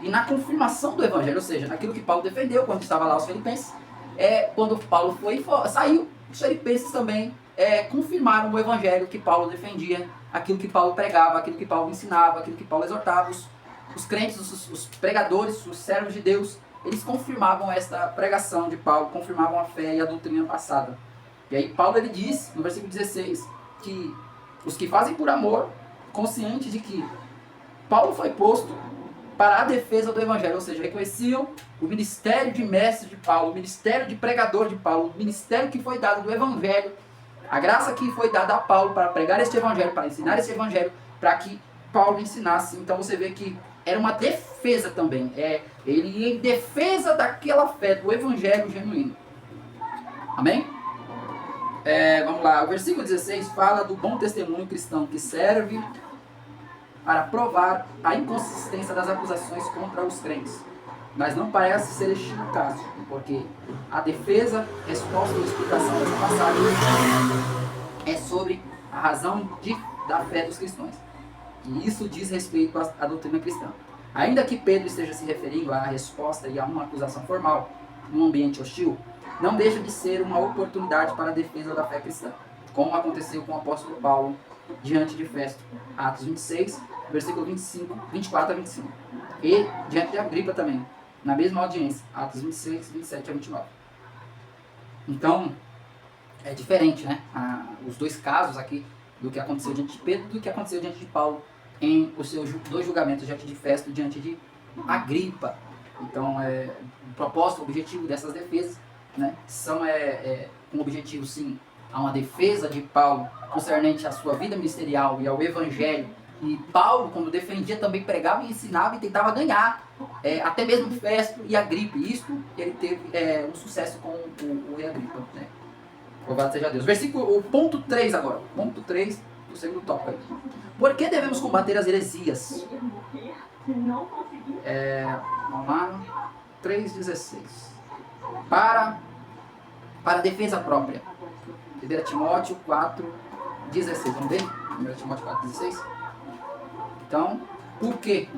e na confirmação do Evangelho, ou seja, naquilo que Paulo defendeu quando estava lá aos Filipenses. Quando Paulo saiu, os filipenses também confirmaram o Evangelho que Paulo defendia, aquilo que Paulo pregava, aquilo que Paulo ensinava, aquilo que Paulo exortava. Os crentes, os pregadores, os servos de Deus, eles confirmavam esta pregação de Paulo, confirmavam a fé e a doutrina passada. E aí Paulo ele diz, no versículo 16, que os que fazem por amor, conscientes de que Paulo foi posto para a defesa do Evangelho, ou seja, reconheciam o ministério de mestre de Paulo, o ministério de pregador de Paulo, o ministério que foi dado do Evangelho, a graça que foi dada a Paulo para pregar este Evangelho, para ensinar este Evangelho, para que Paulo ensinasse. Então você vê que era uma defesa também, ele ia em defesa daquela fé, do Evangelho genuíno. Amém? Vamos lá, o versículo 16 fala do bom testemunho cristão, que serve para provar a inconsistência das acusações contra os crentes. Mas não parece ser este o caso, porque a defesa, resposta e explicação dessa passagem é sobre a razão da fé dos cristãos. E isso diz respeito à doutrina cristã. Ainda que Pedro esteja se referindo à resposta e a uma acusação formal num ambiente hostil, não deixa de ser uma oportunidade para a defesa da fé cristã, como aconteceu com o apóstolo Paulo diante de Festo, Atos 26, versículo 24 a 25. E diante de Agripa também, na mesma audiência, Atos 26, 27 a 29. Então, é diferente, né? Os dois casos aqui, do que aconteceu diante de Pedro e do que aconteceu diante de Paulo em os seus dois julgamentos, diante de Festo e diante de Agripa. Então, o propósito, o objetivo dessas defesas, né, são um objetivo, sim, a uma defesa de Paulo concernente à sua vida ministerial e ao Evangelho E Paulo, quando defendia, também pregava e ensinava e tentava ganhar, até mesmo Festo e Agripa. Isto ele teve um sucesso com o rei Agripa, né? Louvado seja Deus. O ponto 3 agora. Ponto 3 do segundo tópico aí. Por que devemos combater as heresias? Vamos lá. 3,16. Para defesa própria. 1 Timóteo 4,16. Vamos ver? 1 Timóteo 4,16. Então, por quê?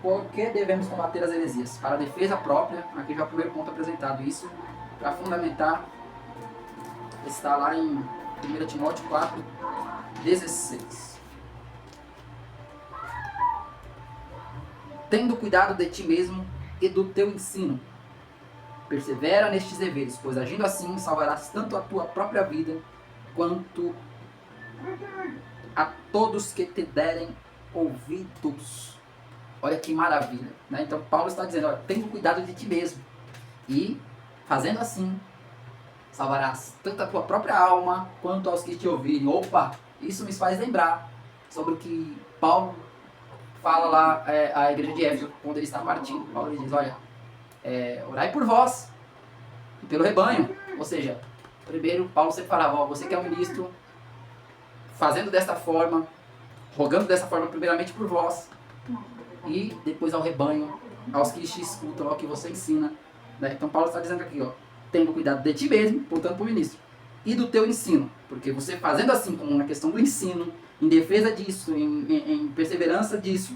Por que devemos combater as heresias? Para defesa própria. Aqui já é o primeiro ponto apresentado. Isso para fundamentar está lá em 1 Timóteo 4,16. Tendo cuidado de ti mesmo e do teu ensino. Persevera nestes deveres, pois agindo assim salvarás tanto a tua própria vida quanto a todos que te derem ouvidos. Olha que maravilha, né? Então Paulo está dizendo, olha, tendo cuidado de ti mesmo e fazendo assim salvarás tanto a tua própria alma quanto aos que te ouvirem. Opa, isso me faz lembrar sobre o que Paulo fala lá à igreja de Éfeso, quando ele está partindo. Paulo ele diz, olha, orai por vós e pelo rebanho. Ou seja, primeiro Paulo sempre falava, você que é um ministro, fazendo desta forma, rogando dessa forma primeiramente por vós, e depois ao rebanho, aos que te escutam, ao que você ensina. Né? Então Paulo está dizendo aqui, ó, tendo cuidado de ti mesmo, portanto para o ministro, e do teu ensino, porque você fazendo assim, como na questão do ensino, em defesa disso, em perseverança disso,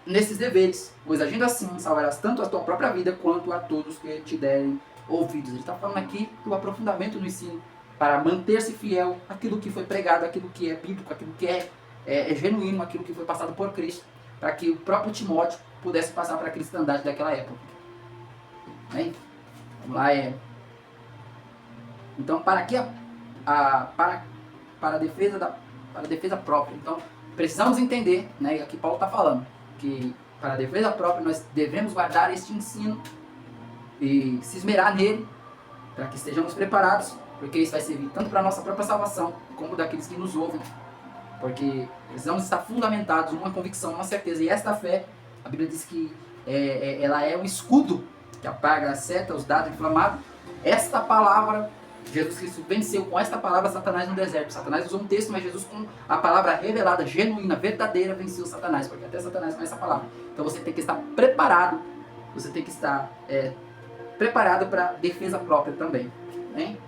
nesses deveres, pois agindo assim, salvarás tanto a tua própria vida, quanto a todos que te derem ouvidos. Ele está falando aqui do aprofundamento no ensino, para manter-se fiel àquilo que foi pregado, àquilo que é bíblico, àquilo que é genuíno, àquilo que foi passado por Cristo, para que o próprio Timóteo pudesse passar para a cristandade daquela época. Bem, vamos lá, então, para que para a defesa própria. Então, precisamos entender, né, aqui Paulo está falando, que para a defesa própria nós devemos guardar este ensino e se esmerar nele, para que estejamos preparados, porque isso vai servir tanto para a nossa própria salvação, como daqueles que nos ouvem, porque precisamos estar fundamentados numa convicção, numa certeza, e esta fé, a Bíblia diz que ela é um escudo que apaga a seta, os dados inflamados. Esta palavra, Jesus Cristo venceu com esta palavra Satanás no deserto. Satanás usou um texto, mas Jesus com a palavra revelada, genuína, verdadeira, venceu Satanás, porque até Satanás conhece essa palavra. Então você tem que estar preparado, você tem que estar preparado para defesa própria também. Hein?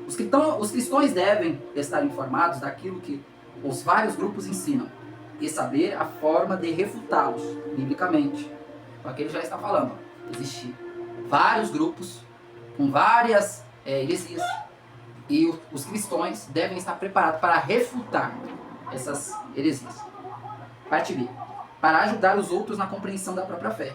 Os cristãos devem estar informados daquilo que os vários grupos ensinam e saber a forma de refutá-los, biblicamente. Então aqui ele já está falando, existem vários grupos com várias heresias, e os cristãos devem estar preparados para refutar essas heresias. Parte B. Para ajudar os outros na compreensão da própria fé.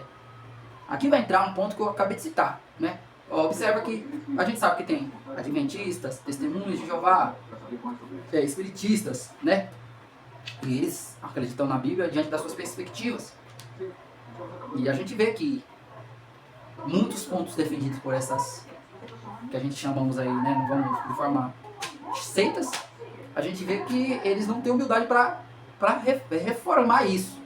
Aqui vai entrar um ponto que eu acabei de citar, né? Observa que a gente sabe que tem adventistas, testemunhas de Jeová, espiritistas, né? E eles acreditam na Bíblia diante das suas perspectivas. E a gente vê que muitos pontos defendidos por essas, que a gente chamamos aí, né, não vamos de forma seitas, a gente vê que eles não têm humildade para reformar isso,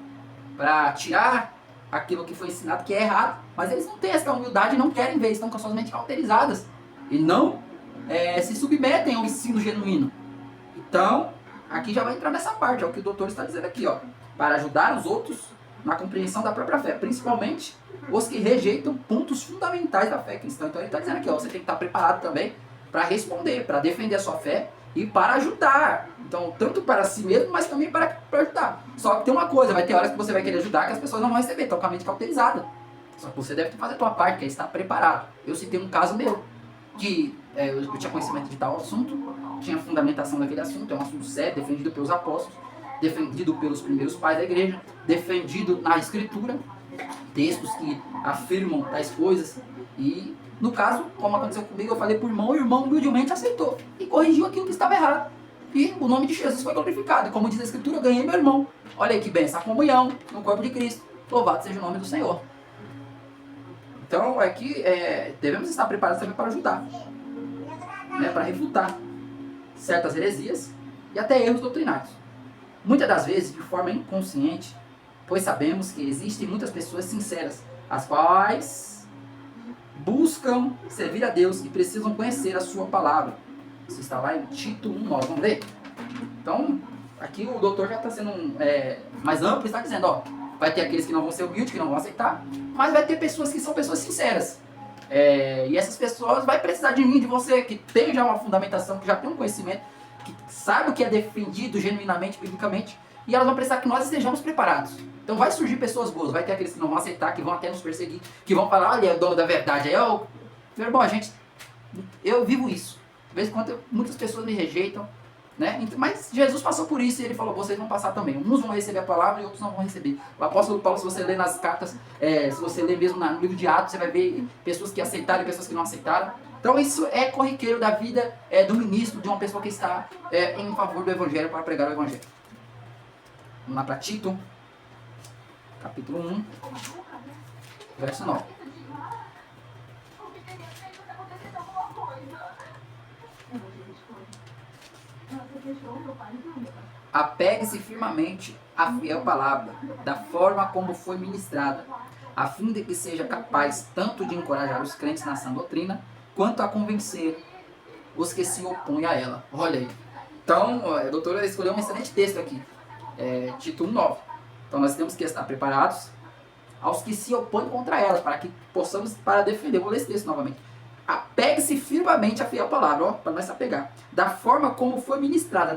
para tirar aquilo que foi ensinado que é errado, mas eles não têm essa humildade e não querem ver, estão com suas mentes cauterizadas e não se submetem ao ensino genuíno. Então, aqui já vai entrar nessa parte, é o que o doutor está dizendo aqui, ó, para ajudar os outros na compreensão da própria fé, principalmente os que rejeitam pontos fundamentais da fé cristã. Então ele está dizendo aqui, ó, você tem que estar preparado também para responder, para defender a sua fé e para ajudar. Então, tanto para si mesmo, mas também para ajudar. Só que tem uma coisa, vai ter horas que você vai querer ajudar que as pessoas não vão receber, estão com a mente cauterizada. Só que você deve fazer a tua parte, que é estar preparado. Eu citei um caso meu, que eu tinha conhecimento de tal assunto, tinha fundamentação daquele assunto, é um assunto sério, defendido pelos apóstolos, defendido pelos primeiros pais da igreja, defendido na escritura, textos que afirmam tais coisas, e no caso, como aconteceu comigo, eu falei para o irmão, e o irmão humildemente aceitou e corrigiu aquilo que estava errado, e o nome de Jesus foi glorificado, e como diz a escritura, eu ganhei meu irmão. Olha aí que benção, a comunhão no corpo de Cristo, louvado seja o nome do Senhor. Então aqui devemos estar preparados também para ajudar, né, para refutar certas heresias e até erros doutrinários. Muitas das vezes de forma inconsciente, pois sabemos que existem muitas pessoas sinceras, as quais buscam servir a Deus e precisam conhecer a sua palavra. Isso está lá em Tito 1:9. Vamos ler? Então, aqui o doutor já está sendo mais amplo, está dizendo, ó, vai ter aqueles que não vão ser humildes, que não vão aceitar, mas vai ter pessoas que são pessoas sinceras. E essas pessoas vai precisar de mim, de você, que tem já uma fundamentação, que já tem um conhecimento, que sabe o que é defendido genuinamente, biblicamente, e elas vão precisar que nós estejamos preparados. Então vai surgir pessoas boas, vai ter aqueles que não vão aceitar, que vão até nos perseguir, que vão falar, olha, é o dono da verdade. Aí eu, meu irmão, eu vivo isso. De vez em quando muitas pessoas me rejeitam, né? Mas Jesus passou por isso e ele falou, vocês vão passar também. Uns vão receber a palavra e outros não vão receber. O apóstolo Paulo, se você ler nas cartas, se você ler mesmo no livro de Atos, você vai ver pessoas que aceitaram e pessoas que não aceitaram. Então isso é corriqueiro da vida do ministro, de uma pessoa que está em favor do evangelho, para pregar o evangelho. Vamos lá para Tito, capítulo 1, verso 9. Apegue-se firmemente à fiel palavra, da forma como foi ministrada, a fim de que seja capaz tanto de encorajar os crentes na sã doutrina, quanto a convencer os que se opõem a ela. Olha aí. Então, a doutora escolheu um excelente texto aqui. Tito 1:9. Então nós temos que estar preparados aos que se opõem contra ela, para que possamos defender. Vou ler esse texto novamente. Apegue-se firmemente à fiel palavra, para nós se apegar. Da forma como foi ministrada,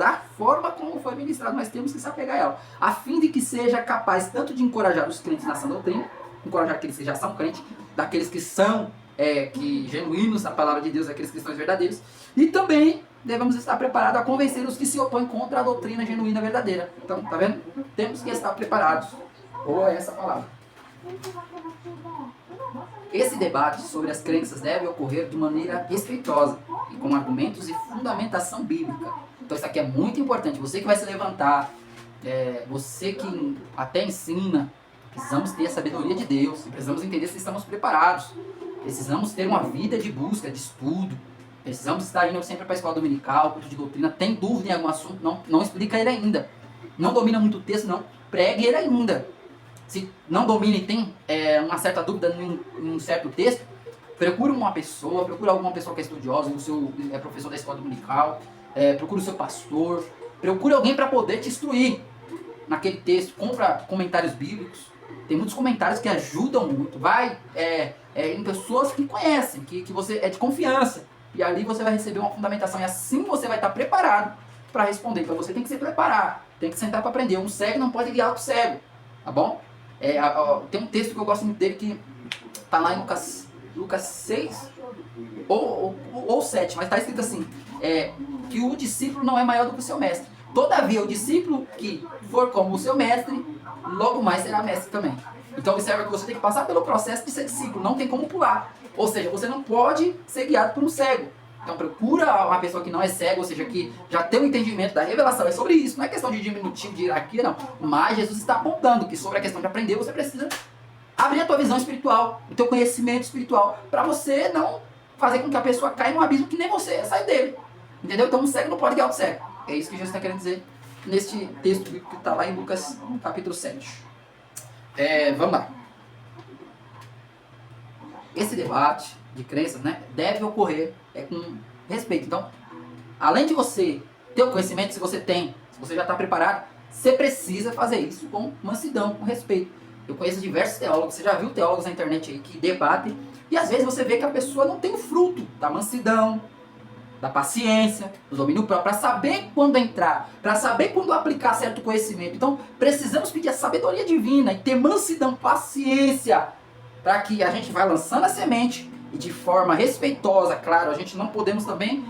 nós temos que se apegar a ela. A fim de que seja capaz tanto de encorajar os crentes na sã doutrina, encorajar aqueles que já são crentes, daqueles que são genuínos na palavra de Deus, aqueles cristãos verdadeiros, e também devemos estar preparados a convencer os que se opõem contra a doutrina genuína verdadeira. Então, tá vendo? Temos que estar preparados. Ou é essa palavra. Esse debate sobre as crenças deve ocorrer de maneira respeitosa e com argumentos e fundamentação bíblica. Então isso aqui é muito importante. Você que vai se levantar, você que até ensina, precisamos ter a sabedoria de Deus, precisamos entender se estamos preparados, precisamos ter uma vida de busca, de estudo, precisamos estar indo sempre para a escola dominical, curso de doutrina. Tem dúvida em algum assunto, não explica ele ainda. Não domina muito o texto, não pregue ele ainda. Se não domina e tem uma certa dúvida em um certo texto, procure alguma pessoa que é estudiosa, o seu professor da escola dominical, procure o seu pastor, procure alguém para poder te instruir naquele texto. Compra comentários bíblicos, tem muitos comentários que ajudam muito. Vai em pessoas que conhecem, que você é de confiança, e ali você vai receber uma fundamentação, e assim você vai estar preparado para responder. Então você tem que se preparar, tem que sentar para aprender. Um cego não pode guiar outro cego, tá bom? Tem um texto que eu gosto muito dele, que está lá em Lucas 6 ou 7, mas está escrito assim, que o discípulo não é maior do que o seu mestre. Todavia, o discípulo que for como o seu mestre, logo mais será mestre também. Então observa que você tem que passar pelo processo de ser discípulo, não tem como pular. Ou seja, você não pode ser guiado por um cego. Então procura uma pessoa que não é cega, ou seja, que já tem um entendimento da revelação. É sobre isso, não é questão de diminutivo, de hierarquia, não. Mas Jesus está apontando que sobre a questão de aprender, você precisa abrir a tua visão espiritual, o teu conhecimento espiritual, para você não fazer com que a pessoa caia num abismo que nem você sai dele. Entendeu? Então um cego não pode guiar outro cego. É isso que Jesus está querendo dizer neste texto que está lá em Lucas capítulo 7. Vamos lá. Esse debate de crenças, né, deve ocorrer com respeito. Então, além de você ter o conhecimento, se você já está preparado, você precisa fazer isso com mansidão, com respeito. Eu conheço diversos teólogos, você já viu teólogos na internet aí que debatem, e às vezes você vê que a pessoa não tem o fruto da mansidão, da paciência, do domínio próprio, para saber quando entrar, para saber quando aplicar certo conhecimento. Então, precisamos pedir a sabedoria divina e ter mansidão, paciência, para que a gente vá lançando a semente e de forma respeitosa. Claro, a gente não podemos também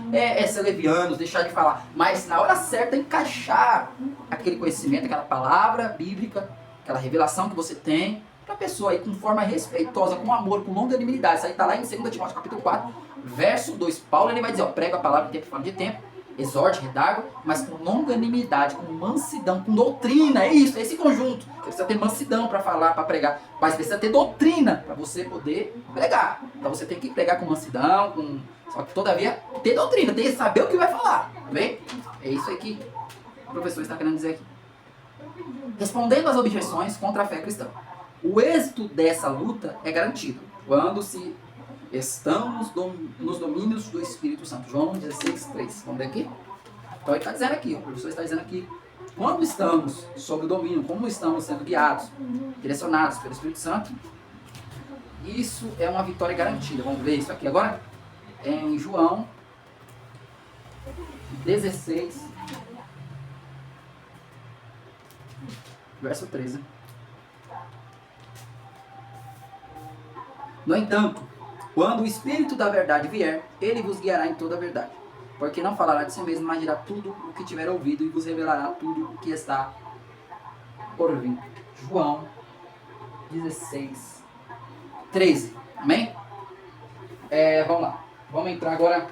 ser levianos, deixar de falar, mas na hora certa encaixar aquele conhecimento, aquela palavra bíblica, aquela revelação que você tem, para a pessoa aí com forma respeitosa, com amor, com longanimidade. Isso aí está lá em 2 Timóteo capítulo 4, verso 2. Paulo ele vai dizer, prega a palavra de tempo e fora de tempo, exorte, redargue, mas com longanimidade, com mansidão, com doutrina. É isso, é esse conjunto. Você precisa ter mansidão para falar, para pregar, mas precisa ter doutrina para você poder pregar. Então você tem que pregar com mansidão, só que todavia ter doutrina, tem que saber o que vai falar, tá bem? É isso aí que professor está querendo dizer aqui. Respondendo às objeções contra a fé cristã. O êxito dessa luta é garantido quando se estamos nos domínios do Espírito Santo. João 16:3. Vamos ver aqui? Então ele está dizendo aqui, o professor está dizendo aqui, quando estamos sob o domínio, como estamos sendo guiados, direcionados pelo Espírito Santo, isso é uma vitória garantida. Vamos ver isso aqui agora? Em João 16, verso 13. No entanto, quando o Espírito da verdade vier, ele vos guiará em toda a verdade. Porque não falará de si mesmo, mas dirá tudo o que tiver ouvido e vos revelará tudo o que está por vir. João 16, 13. Amém? Vamos lá. Vamos entrar agora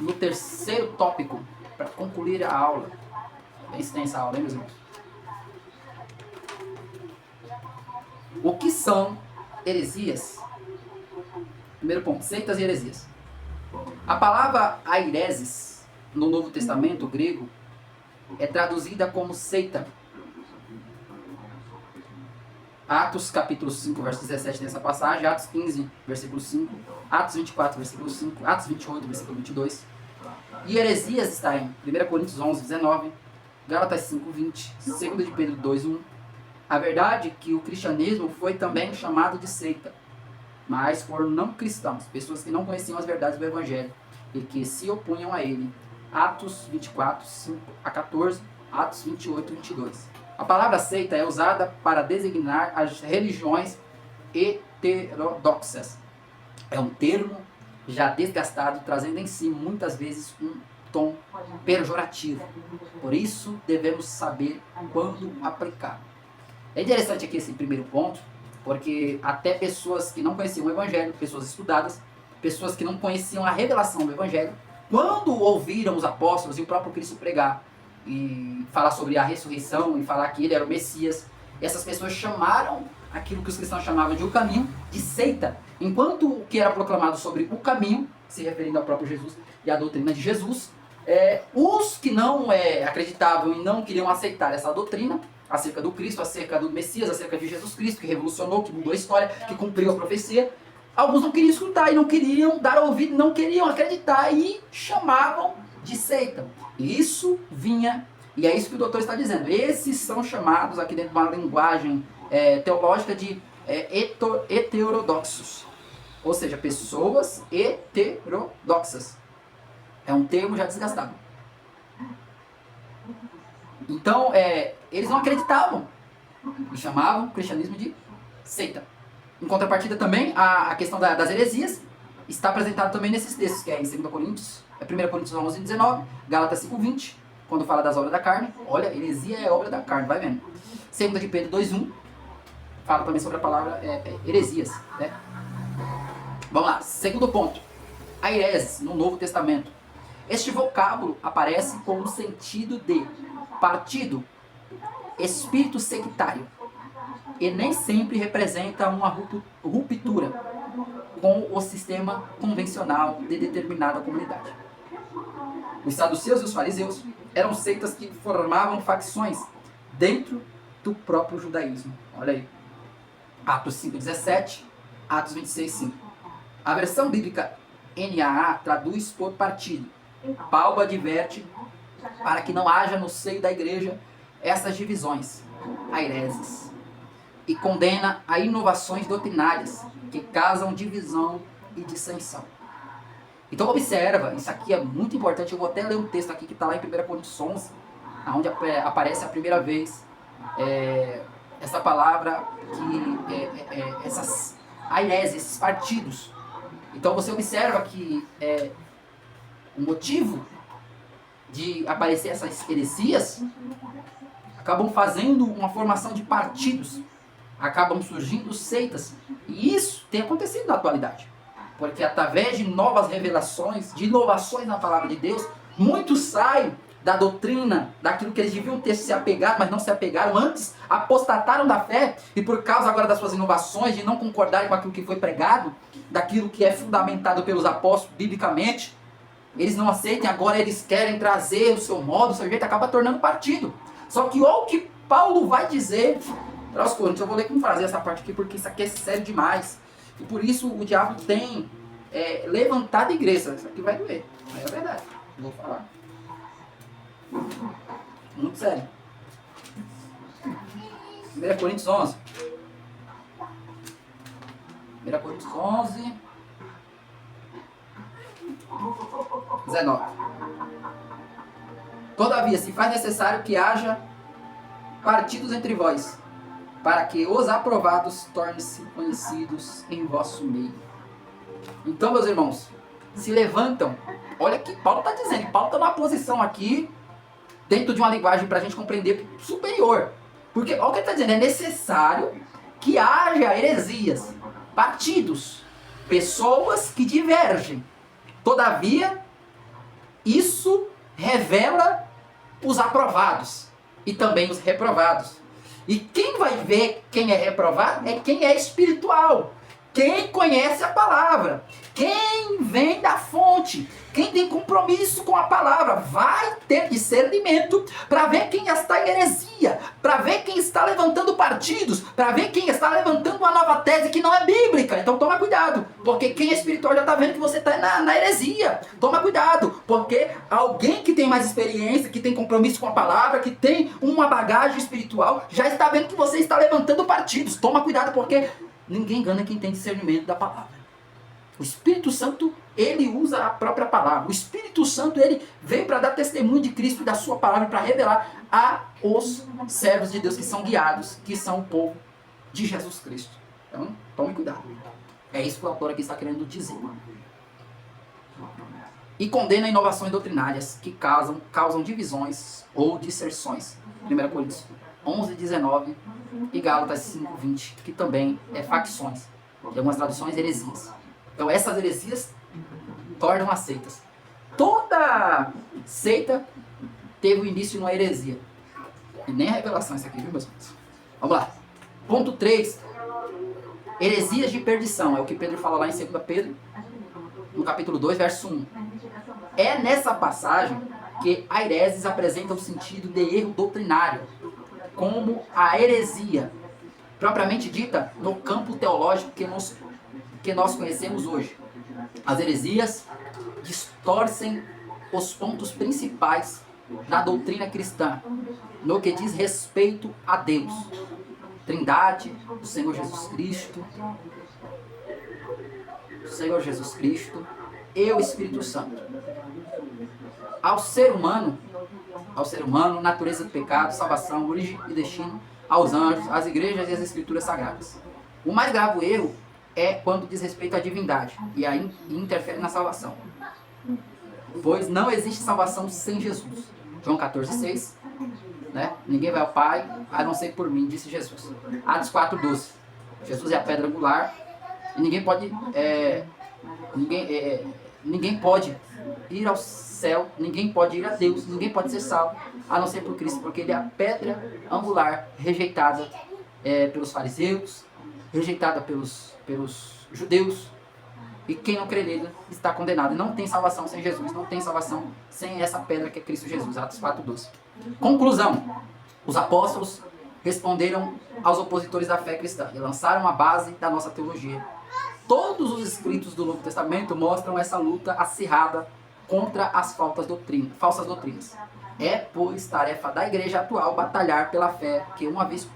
no terceiro tópico para concluir a aula. Bem extensa a aula, hein, meus irmãos? O que são heresias? Primeiro ponto, seitas e heresias. A palavra aireses, no Novo Testamento grego, é traduzida como seita. Atos capítulo 5, verso 17 tem essa passagem, Atos 15, versículo 5, Atos 24, versículo 5, Atos 28, versículo 22. E heresias está em 1 Coríntios 11, 19, Gálatas 5, 20, 2 de Pedro 2, 1. A verdade é que o cristianismo foi também chamado de seita, mas por não cristãos, pessoas que não conheciam as verdades do Evangelho e que se opunham a ele. Atos 24, 5 a 14, Atos 28, 22. A palavra seita é usada para designar as religiões heterodoxas. É um termo já desgastado, trazendo em si muitas vezes um tom pejorativo. Por isso, devemos saber quando aplicar. É interessante aqui esse primeiro ponto, porque até pessoas que não conheciam o Evangelho, pessoas estudadas, pessoas que não conheciam a revelação do Evangelho, quando ouviram os apóstolos e o próprio Cristo pregar e falar sobre a ressurreição e falar que ele era o Messias, essas pessoas chamaram aquilo que os cristãos chamavam de o caminho de seita, enquanto o que era proclamado sobre o caminho, se referindo ao próprio Jesus e à doutrina de Jesus, os que não acreditavam e não queriam aceitar essa doutrina acerca do Cristo, acerca do Messias, acerca de Jesus Cristo, que revolucionou, que mudou a história, que cumpriu a profecia, alguns não queriam escutar e não queriam dar ouvido, não queriam acreditar e chamavam de seita. Isso vinha, e é isso que o doutor está dizendo, esses são chamados aqui dentro de uma linguagem teológica de heterodoxos, ou seja, pessoas heterodoxas. É um termo já desgastado. Então, eles não acreditavam e chamavam o cristianismo de seita. Em contrapartida também, a questão das heresias está apresentada também nesses textos, que é em 2 Coríntios, 1 Coríntios 11, 19, Gálatas 5, 20, quando fala das obras da carne. Olha, heresia é obra da carne, vai vendo. 2 de Pedro 2, 1, fala também sobre a palavra heresias. Né? Vamos lá, segundo ponto. A hereses, no Novo Testamento. Este vocábulo aparece com o sentido de partido, espírito sectário, e nem sempre representa uma ruptura com o sistema convencional de determinada comunidade. Os saduceus e os fariseus eram seitas que formavam facções dentro do próprio judaísmo. Olha aí. Atos 5:17, Atos 26:5. A versão bíblica NAA traduz por partido. Paulo adverte para que não haja no seio da igreja essas divisões, aireses, e condena a inovações doutrinárias que causam divisão e dissensão. Então observa, isso aqui é muito importante, eu vou até ler um texto aqui que está lá em 1 Coríntios 11, onde aparece a primeira vez essa palavra, essas aireses, esses partidos. Então você observa que o motivo de aparecer essas heresias acabam fazendo uma formação de partidos, acabam surgindo seitas, e isso tem acontecido na atualidade, porque através de novas revelações, de inovações na palavra de Deus, muitos saem da doutrina, daquilo que eles deviam ter se apegado, mas não se apegaram antes, apostataram da fé, e por causa agora das suas inovações, de não concordarem com aquilo que foi pregado, daquilo que é fundamentado pelos apóstolos biblicamente, eles não aceitem, agora eles querem trazer o seu modo, o seu jeito, acaba tornando partido. Só que olha o que Paulo vai dizer para os Coríntios. Eu vou ler com prazer essa parte aqui, porque isso aqui é sério demais. E por isso o diabo tem levantado a igreja. Isso aqui vai doer. É verdade. Vou falar. Muito sério. 1 Coríntios 11. 1 Coríntios 11. 19. Todavia, se faz necessário que haja partidos entre vós, para que os aprovados tornem-se conhecidos em vosso meio. Então, meus irmãos, se levantam. Olha o que Paulo está dizendo. Paulo está numa posição aqui, dentro de uma linguagem para a gente compreender superior. Porque, olha o que ele está dizendo, é necessário que haja heresias, partidos, pessoas que divergem. Todavia, isso revela os aprovados e também os reprovados. E quem vai ver quem é reprovado é quem é espiritual, quem conhece a palavra, quem vem da fonte, quem tem compromisso com a palavra, vai ter discernimento para ver quem está em heresia, para ver quem está levantando partidos, para ver quem está levantando uma nova tese que não é bíblica. Então toma cuidado, porque quem é espiritual já está vendo que você está na heresia. Toma cuidado, porque alguém que tem mais experiência, que tem compromisso com a palavra, que tem uma bagagem espiritual, já está vendo que você está levantando partidos. Toma cuidado, porque ninguém engana quem tem discernimento da palavra. O Espírito Santo, ele usa a própria palavra. O Espírito Santo, ele veio para dar testemunho de Cristo e da sua palavra, para revelar a os servos de Deus que são guiados, que são o povo de Jesus Cristo. Então, tome cuidado. É isso que o autor aqui está querendo dizer. E condena inovações doutrinárias que causam divisões ou disserções. 1 Coríntios 11, 19 e Gálatas 5, 20, que também é facções. Em algumas traduções, heresias. Então essas heresias tornam as seitas. Toda seita teve o início numa heresia. E nem a revelação isso aqui, viu, meus irmãos? Vamos lá. Ponto 3. Heresias de perdição. É o que Pedro fala lá em 2 Pedro, no capítulo 2, verso 1. É nessa passagem que a hereses apresenta o sentido de erro doutrinário, como a heresia, propriamente dita no campo teológico que nós conhecemos hoje. As heresias distorcem os pontos principais da doutrina cristã, no que diz respeito a Deus, Trindade, o Senhor Jesus Cristo, e o Espírito Santo. Ao ser humano, natureza do pecado, salvação, origem e destino, aos anjos, às igrejas e às escrituras sagradas. O mais grave erro é quando diz respeito à divindade e aí interfere na salvação. Pois não existe salvação sem Jesus. João 14, 6. Né? Ninguém vai ao Pai a não ser por mim, disse Jesus. Atos 4, 12. Jesus é a pedra angular e ninguém pode ir ao céu, ninguém pode ir a Deus, ninguém pode ser salvo a não ser por Cristo, porque ele é a pedra angular rejeitada pelos fariseus, rejeitada pelos judeus, e quem não crê nele está condenado. Não tem salvação sem Jesus, não tem salvação sem essa pedra que é Cristo Jesus. Atos 4:12. Conclusão: os apóstolos responderam aos opositores da fé cristã e lançaram a base da nossa teologia. Todos os escritos do Novo Testamento mostram essa luta acirrada contra as falsas doutrinas. É, pois, tarefa da igreja atual batalhar pela fé que uma vez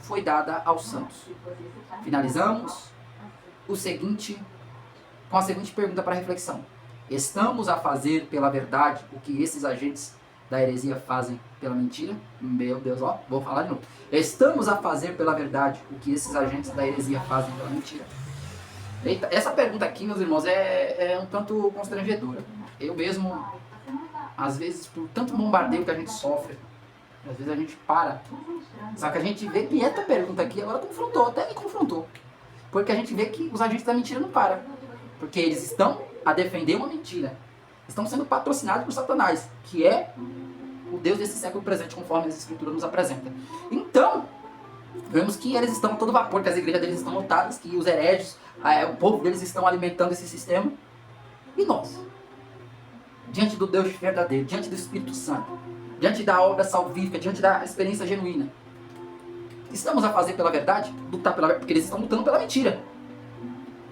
foi dada aos santos. Finalizamos com a seguinte pergunta para reflexão: estamos a fazer pela verdade o que esses agentes da heresia fazem pela mentira? Meu Deus, vou falar de novo. Estamos a fazer pela verdade o que esses agentes da heresia fazem pela mentira? Eita, essa pergunta aqui, meus irmãos, é um tanto constrangedora. Eu mesmo, às vezes, por tanto bombardeio que a gente sofre, às vezes a gente para. Só que a gente vê que essa pergunta aqui agora até me confrontou. Porque a gente vê que os agentes da mentira não param. Porque eles estão a defender uma mentira. Estão sendo patrocinados por Satanás, que é o Deus desse século presente, conforme as Escrituras nos apresentam. Então, vemos que eles estão a todo vapor, que as igrejas deles estão lotadas, que os hereges, o povo deles estão alimentando esse sistema. E nós? diante do Deus verdadeiro, diante do Espírito Santo, diante da obra salvífica, diante da experiência genuína. Estamos a fazer pela verdade? Lutar pela verdade? Porque eles estão lutando pela mentira.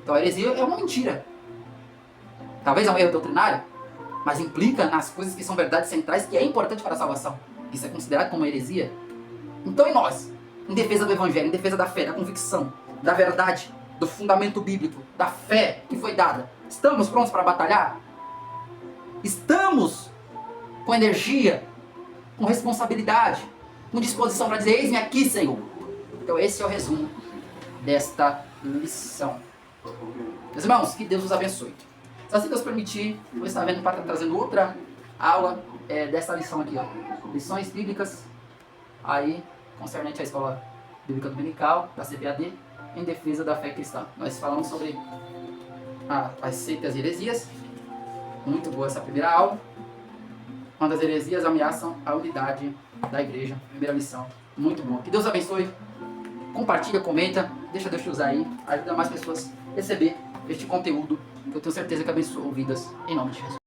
Então a heresia é uma mentira. Talvez é um erro doutrinário, mas implica nas coisas que são verdades centrais, que é importante para a salvação. Isso é considerado como heresia. Então e nós? Em defesa do evangelho, em defesa da fé, da convicção, da verdade, do fundamento bíblico, da fé que foi dada. Estamos prontos para batalhar? Estamos com energia, com responsabilidade, com disposição para dizer, eis-me aqui, Senhor. Então esse é o resumo desta lição. Meus irmãos, que Deus os abençoe. Se assim Deus permitir, eu vou estar vendo para estar trazendo outra aula dessa lição aqui, ó. Lições bíblicas, aí, concernente à escola bíblica dominical, da CBAD, em defesa da fé cristã. Nós falamos sobre as seitas e heresias. Muito boa essa primeira aula. Quando as heresias ameaçam a unidade da igreja. Primeira lição. Muito boa. Que Deus abençoe. Compartilha, comenta. Deixa Deus te usar aí. Ajuda mais pessoas a receber este conteúdo, que eu tenho certeza que abençoa vidas. Em nome de Jesus.